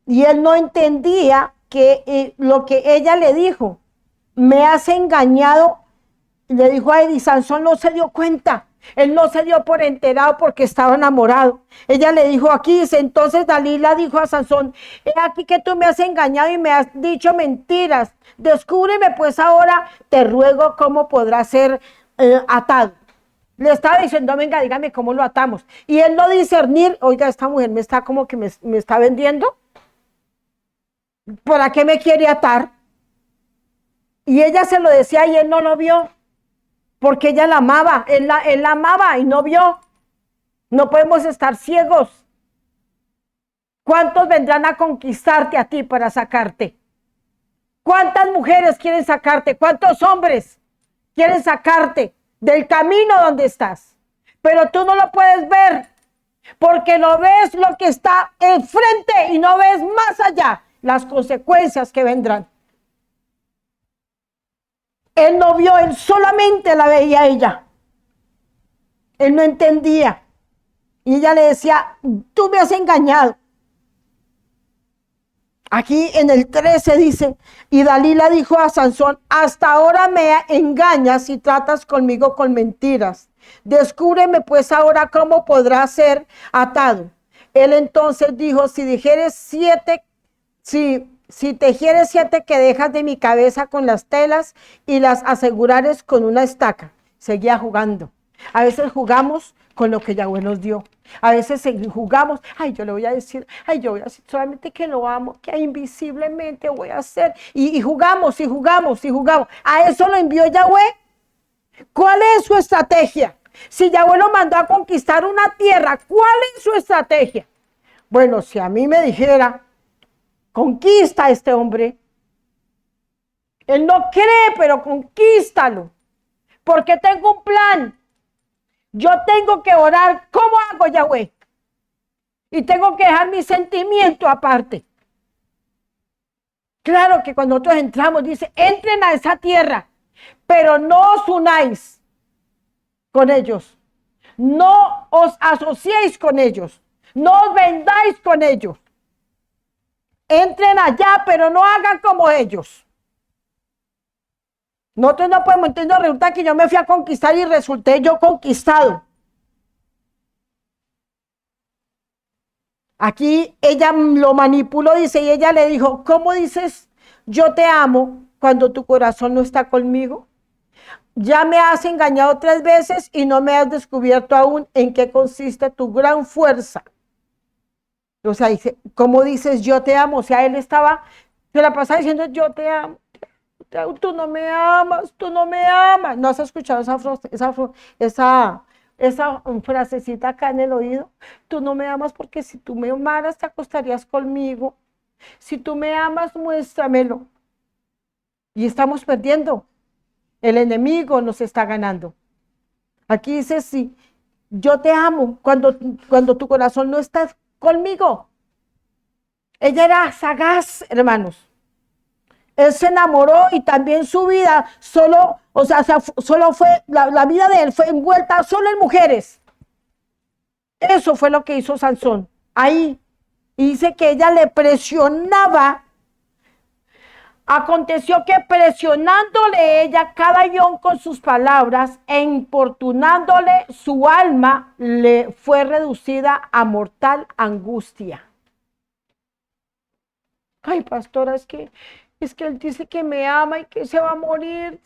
Y él no entendía que lo que ella le dijo, me has engañado. Le dijo a él y Sansón no se dio cuenta. Él no se dio por enterado porque estaba enamorado. Ella le dijo aquí, dice, entonces Dalila dijo a Sansón, he aquí que tú me has engañado y me has dicho mentiras. Descúbreme pues ahora, te ruego cómo podrá ser atado. Le estaba diciendo, venga, dígame cómo lo atamos. Y él no discernir, oiga, esta mujer me está como que me está vendiendo. ¿Para qué me quiere atar? Y ella se lo decía y él no lo vio. porque ella la amaba, él la amaba y no vio. No podemos estar ciegos. ¿Cuántos vendrán a conquistarte a ti para sacarte? ¿Cuántas mujeres quieren sacarte? ¿Cuántos hombres quieren sacarte del camino donde estás? Pero tú no lo puedes ver, porque no ves lo que está enfrente y no ves más allá las consecuencias que vendrán. Él no vio, él solamente la veía a ella. Él no entendía. Y ella le decía, tú me has engañado. Aquí en el 13 dice, y Dalila dijo a Sansón, hasta ahora me engañas y tratas conmigo con mentiras. Descúbreme pues ahora cómo podrá ser atado. Él entonces dijo, si tejieres 7 que dejas de mi cabeza con las telas y las asegurares con una estaca. Seguía jugando. A veces jugamos con lo que Yahweh nos dio. A veces jugamos, ay, yo le voy a decir, ay, yo voy a decir solamente que lo amo, que invisiblemente voy a hacer. Y jugamos, y jugamos, y jugamos. A eso lo envió Yahweh. ¿Cuál es su estrategia? Si Yahweh lo mandó a conquistar una tierra, ¿cuál es su estrategia? Bueno, si a mí me dijera, conquista a este hombre, él no cree, pero conquístalo, porque tengo un plan. Yo tengo que orar. ¿Cómo hago, Yahweh? Y tengo que dejar mi sentimiento aparte. Claro que cuando nosotros entramos, dice, entren a esa tierra, pero no os unáis con ellos. No os asociéis con ellos. No os vendáis con ellos. Entren allá, pero no hagan como ellos. Nosotros no podemos entender, resulta que yo me fui a conquistar y resulté yo conquistado. Aquí ella lo manipuló, dice, y ella le dijo, ¿cómo dices yo te amo cuando tu corazón no está conmigo? Ya me has engañado 3 veces y no me has descubierto aún en qué consiste tu gran fuerza. O sea, dice, ¿cómo dices yo te amo? O sea, él se la pasaba diciendo yo te amo. Tú no me amas, tú no me amas. ¿No has escuchado esa frasecita acá en el oído? Tú no me amas porque si tú me amaras te acostarías conmigo. Si tú me amas, muéstramelo. Y estamos perdiendo. El enemigo nos está ganando. Aquí dice, sí, yo te amo cuando tu corazón no está conmigo. Ella era sagaz, hermanos. Él se enamoró y también su vida solo fue, la vida de él fue envuelta solo en mujeres. Eso fue lo que hizo Sansón. Ahí. Y dice que ella le presionaba. Aconteció que presionándole ella cada guión con sus palabras e importunándole su alma, le fue reducida a mortal angustia. Ay, pastora, es que él dice que me ama y que se va a morir,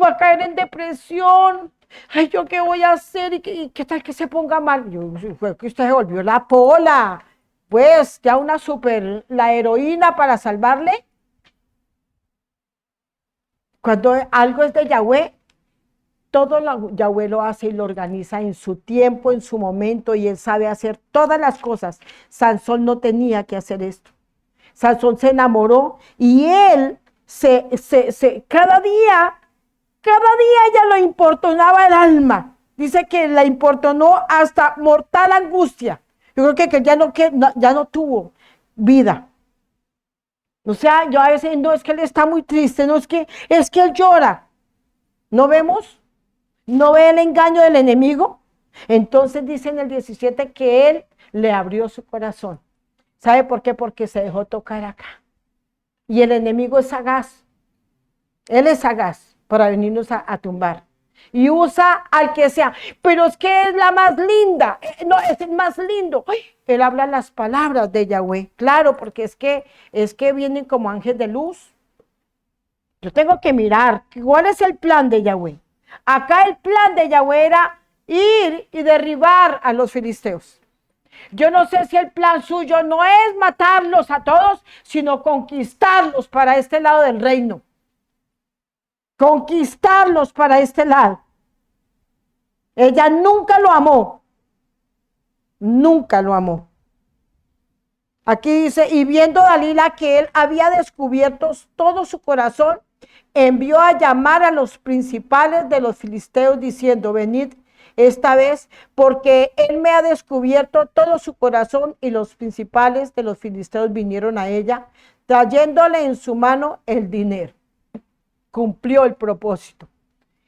va a caer en depresión. Ay, ¿yo qué voy a hacer? ¿Y qué tal que se ponga mal? Fue que usted se volvió la Pola. Pues, ya la heroína para salvarle. Cuando algo es de Yahweh, Yahweh lo hace y lo organiza en su tiempo, en su momento, y él sabe hacer todas las cosas. Sansón no tenía que hacer esto. Sansón se enamoró y él cada día ella lo importunaba el alma. Dice que la importunó hasta mortal angustia. Yo creo que ya no tuvo vida. O sea, yo a veces no es que él está muy triste, no es que él llora. ¿No vemos? ¿No ve el engaño del enemigo? Entonces dice en el 17 que él le abrió su corazón. ¿Sabe por qué? Porque se dejó tocar acá. Y el enemigo es sagaz. Él es sagaz para venirnos a tumbar. Y usa al que sea. Pero es que es la más linda. No, es el más lindo. Ay, él habla las palabras de Yahweh. Claro, porque es que vienen como ángeles de luz. Yo tengo que mirar. ¿Cuál es el plan de Yahweh? Acá el plan de Yahweh era ir y derribar a los filisteos. Yo no sé si el plan suyo no es matarlos a todos, sino conquistarlos para este lado del reino. Conquistarlos para este lado. Ella nunca lo amó, nunca lo amó. Aquí dice, y viendo Dalila que él había descubierto todo su corazón, envió a llamar a los principales de los filisteos diciendo, venid esta vez, porque él me ha descubierto todo su corazón. Y los principales de los filisteos vinieron a ella, trayéndole en su mano el dinero. Cumplió el propósito.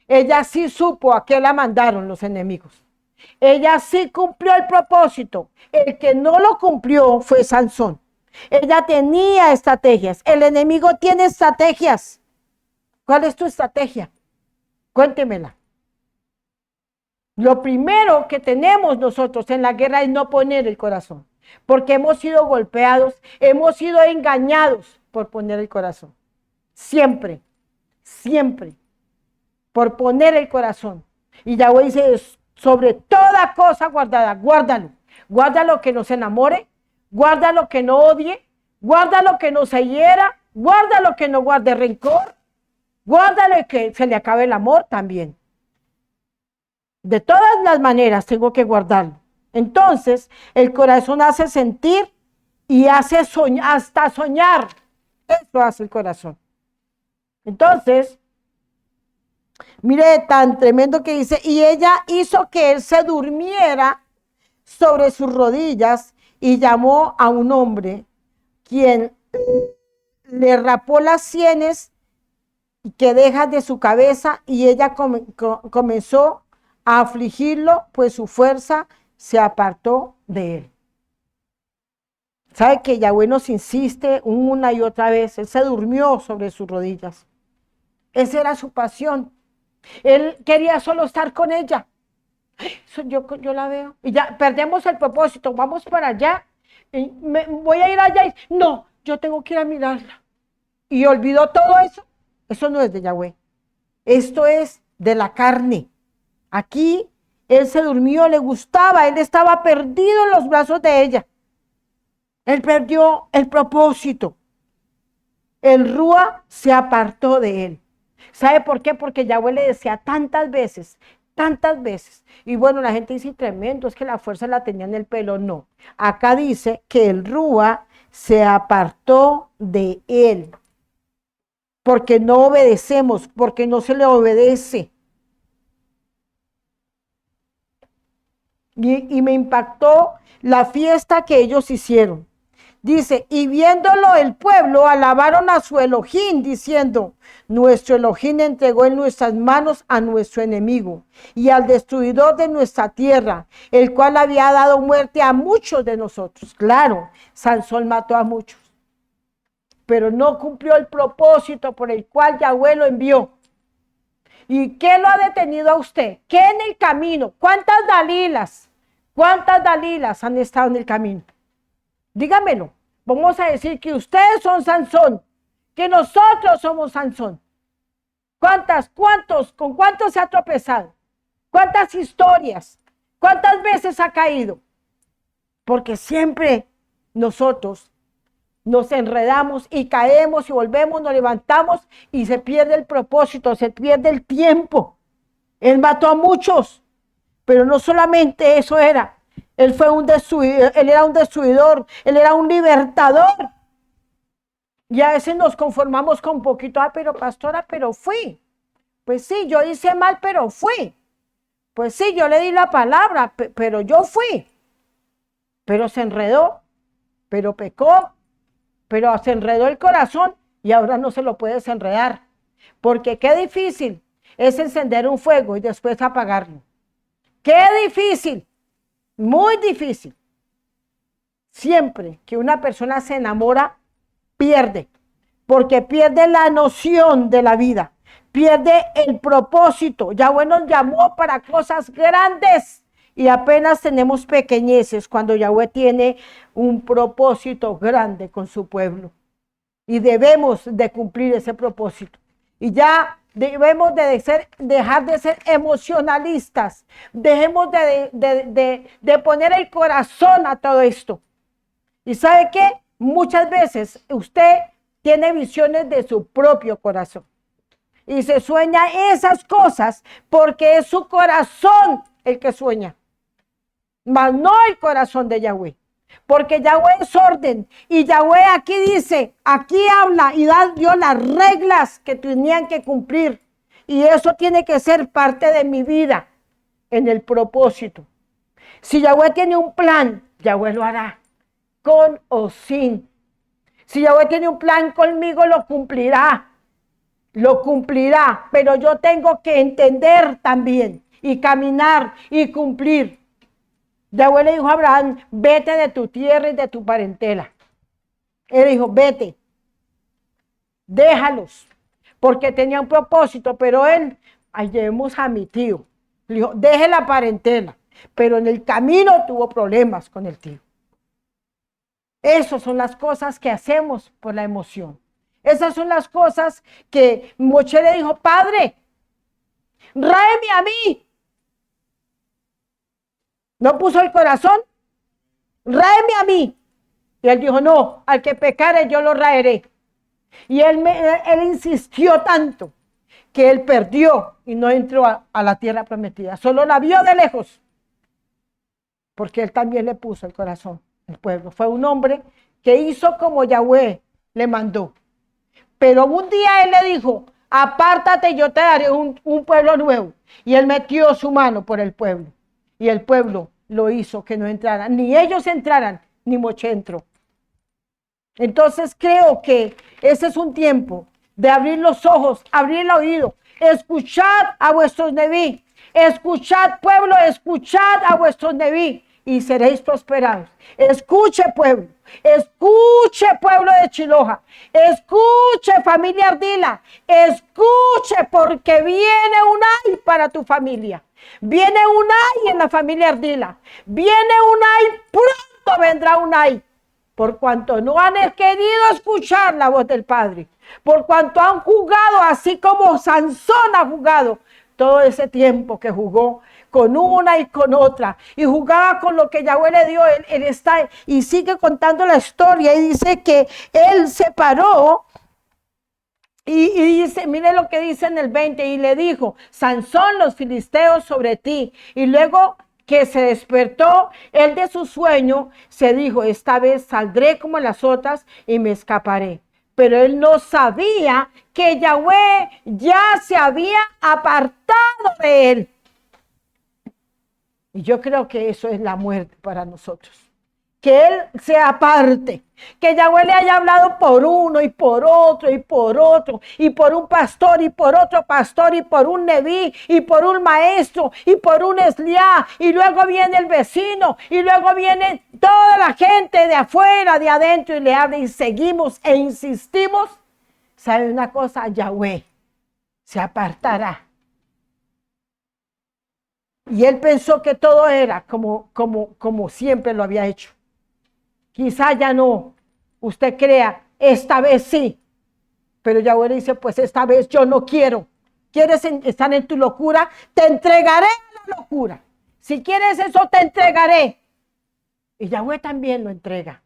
Ella sí supo a qué la mandaron los enemigos. Ella sí cumplió el propósito. El que no lo cumplió fue Sansón. Ella tenía estrategias. El enemigo tiene estrategias. ¿Cuál es tu estrategia? Cuéntemela. Lo primero que tenemos nosotros en la guerra es no poner el corazón, porque hemos sido golpeados, hemos sido engañados por poner el corazón. Siempre, siempre, por poner el corazón. Y Yahweh dice, sobre toda cosa guardada, guárdalo. Guárdalo que no se enamore, guárdalo que no odie, guárdalo que no se hiera, guárdalo que no guarde rencor, guárdalo que se le acabe el amor también. De todas las maneras tengo que guardarlo. Entonces, el corazón hace sentir y hace soñar, hasta soñar. Eso hace el corazón. Entonces, mire tan tremendo que dice, y ella hizo que él se durmiera sobre sus rodillas y llamó a un hombre, quien le rapó las sienes que deja de su cabeza, y ella comenzó a afligirlo, pues su fuerza se apartó de él. ¿Sabe que Yahweh nos insiste una y otra vez? Él se durmió sobre sus rodillas. Esa era su pasión. Él quería solo estar con ella. Eso yo la veo. Y ya perdemos el propósito. Vamos para allá. Voy a ir allá. No, yo tengo que ir a mirarla. Y olvidó todo eso. Eso no es de Yahweh. Esto es de la carne. Aquí él se durmió, le gustaba, él estaba perdido en los brazos de ella. Él perdió el propósito. El Rúa se apartó de él. ¿Sabe por qué? Porque Yahweh le decía tantas veces. Y bueno, la gente dice, tremendo, es que la fuerza la tenía en el pelo. No, acá dice que el Rúa se apartó de él. Porque no obedecemos, porque no se le obedece. Y me impactó la fiesta que ellos hicieron. Dice, y viéndolo el pueblo, alabaron a su Elohim, diciendo, nuestro Elohim entregó en nuestras manos a nuestro enemigo y al destruidor de nuestra tierra, el cual había dado muerte a muchos de nosotros. Claro, Sansón mató a muchos, pero no cumplió el propósito por el cual Yahweh lo envió. ¿Y qué lo ha detenido a usted? ¿Qué en el camino? ¿Cuántas Dalilas han estado en el camino? Dígamelo. Vamos a decir que ustedes son Sansón, que nosotros somos Sansón. ¿Con cuántos se ha tropezado? ¿Cuántas historias? ¿Cuántas veces ha caído? Porque siempre nosotros nos enredamos y caemos y volvemos, nos levantamos y se pierde el propósito, se pierde el tiempo. Él mató a muchos, pero no solamente eso era. Él fue un destruidor, él era un destruidor, él era un libertador. Y a veces nos conformamos con poquito, pero pastora, pero fui. Pues sí, yo hice mal, pero fui. Pues sí, yo le di la palabra, pero yo fui. Pero se enredó, pero pecó, pero se enredó el corazón y ahora no se lo puede desenredar. Porque qué difícil es encender un fuego y después apagarlo. Qué difícil. Muy difícil. Siempre que una persona se enamora, pierde, porque pierde la noción de la vida, pierde el propósito. Yahweh nos llamó para cosas grandes y apenas tenemos pequeñeces cuando Yahweh tiene un propósito grande con su pueblo. Y debemos de cumplir ese propósito. Y ya debemos de dejar de ser emocionalistas. Dejemos de poner el corazón a todo esto. ¿Y sabe qué? Muchas veces usted tiene visiones de su propio corazón. Y se sueña esas cosas porque es su corazón el que sueña, mas no el corazón de Yahweh. Porque Yahweh es orden, y Yahweh aquí dice, aquí habla y dio las reglas que tenían que cumplir, y eso tiene que ser parte de mi vida, en el propósito. Si Yahweh tiene un plan, Yahweh lo hará, con o sin. Si Yahweh tiene un plan conmigo, lo cumplirá, pero yo tengo que entender también, y caminar, y cumplir. Yahweh le dijo a Abraham, vete de tu tierra y de tu parentela. Él dijo, vete, déjalos, porque tenía un propósito, pero él, ahí llevemos a mi tío. Le dijo, deje la parentela, pero en el camino tuvo problemas con el tío. Esas son las cosas que hacemos por la emoción. Esas son las cosas que Moche le dijo, padre, ráeme a mí. ¿No puso el corazón? Ráeme a mí. Y él dijo, no, al que pecare yo lo raeré. Y él insistió tanto que él perdió y no entró a la tierra prometida. Solo la vio de lejos. Porque él también le puso el corazón, el pueblo. Fue un hombre que hizo como Yahweh le mandó. Pero un día él le dijo, apártate, yo te daré un pueblo nuevo. Y él metió su mano por el pueblo. Y el pueblo lo hizo que no entraran. Ni ellos entraran, ni Moche entró. Entonces creo que ese es un tiempo de abrir los ojos, abrir el oído. Escuchad a vuestros neví. Escuchad, pueblo, escuchad a vuestros neví y seréis prosperados. Escuche, pueblo de Chiloja, escuche, familia Ardila, escuche, porque viene un ay para tu familia, viene un ay en la familia Ardila, viene un ay, pronto vendrá un ay, por cuanto no han querido escuchar la voz del Padre, por cuanto han jugado así como Sansón ha jugado todo ese tiempo que jugó con una y con otra, y jugaba con lo que Yahweh le dio. Él está y sigue contando la historia y dice que él se paró y dice, mire lo que dice en el 20, y le dijo, Sansón, los filisteos sobre ti. Y luego que se despertó él de su sueño, se dijo, esta vez saldré como las otras y me escaparé. Pero él no sabía que Yahweh ya se había apartado de él. Y yo creo que eso es la muerte para nosotros. Que él se aparte, que Yahweh le haya hablado por uno y por otro y por otro, y por un pastor y por otro pastor y por un neví y por un maestro y por un esliá, y luego viene el vecino y luego viene toda la gente de afuera, de adentro, y le habla y seguimos e insistimos. ¿Sabe una cosa? Yahweh se apartará. Y él pensó que todo era como siempre lo había hecho. Quizá ya no, usted crea, esta vez sí. Pero Yahweh dice, pues esta vez yo no quiero. ¿Quieres estar en tu locura? Te entregaré a la locura. Si quieres eso, te entregaré. Y Yahweh también lo entrega.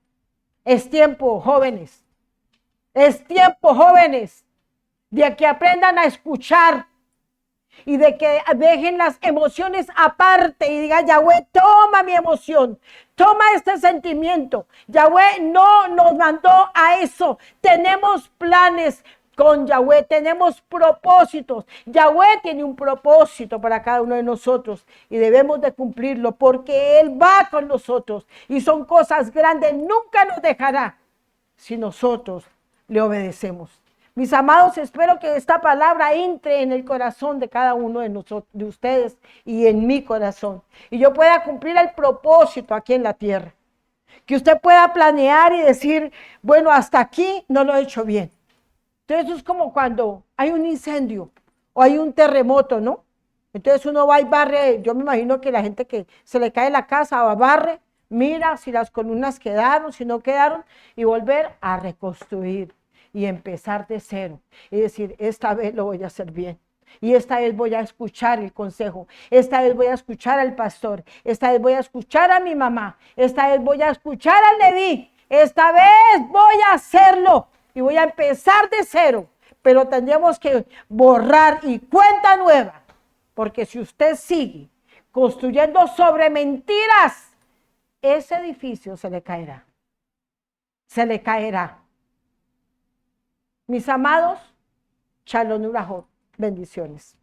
Es tiempo, jóvenes. Es tiempo, jóvenes, de que aprendan a escuchar y de que dejen las emociones aparte y diga, Yahweh, toma mi emoción, toma este sentimiento. Yahweh no nos mandó a eso. Tenemos planes con Yahweh, tenemos propósitos. Yahweh tiene un propósito para cada uno de nosotros y debemos de cumplirlo porque Él va con nosotros y son cosas grandes. Nunca nos dejará si nosotros le obedecemos. Mis amados, espero que esta palabra entre en el corazón de cada uno de nosotros, de ustedes y en mi corazón. Y yo pueda cumplir el propósito aquí en la tierra. Que usted pueda planear y decir, bueno, hasta aquí no lo he hecho bien. Entonces eso es como cuando hay un incendio o hay un terremoto, ¿no? Entonces uno va y barre, yo me imagino que la gente que se le cae la casa va a barre, mira si las columnas quedaron, si no quedaron, y volver a reconstruir. Y empezar de cero y decir, esta vez lo voy a hacer bien. Y esta vez voy a escuchar el consejo. Esta vez voy a escuchar al pastor. Esta vez voy a escuchar a mi mamá. Esta vez voy a escuchar al Leví. Esta vez voy a hacerlo y voy a empezar de cero. Pero tendríamos que borrar y cuenta nueva. Porque si usted sigue construyendo sobre mentiras, ese edificio se le caerá. Se le caerá. Mis amados, Shalom Urajo, bendiciones.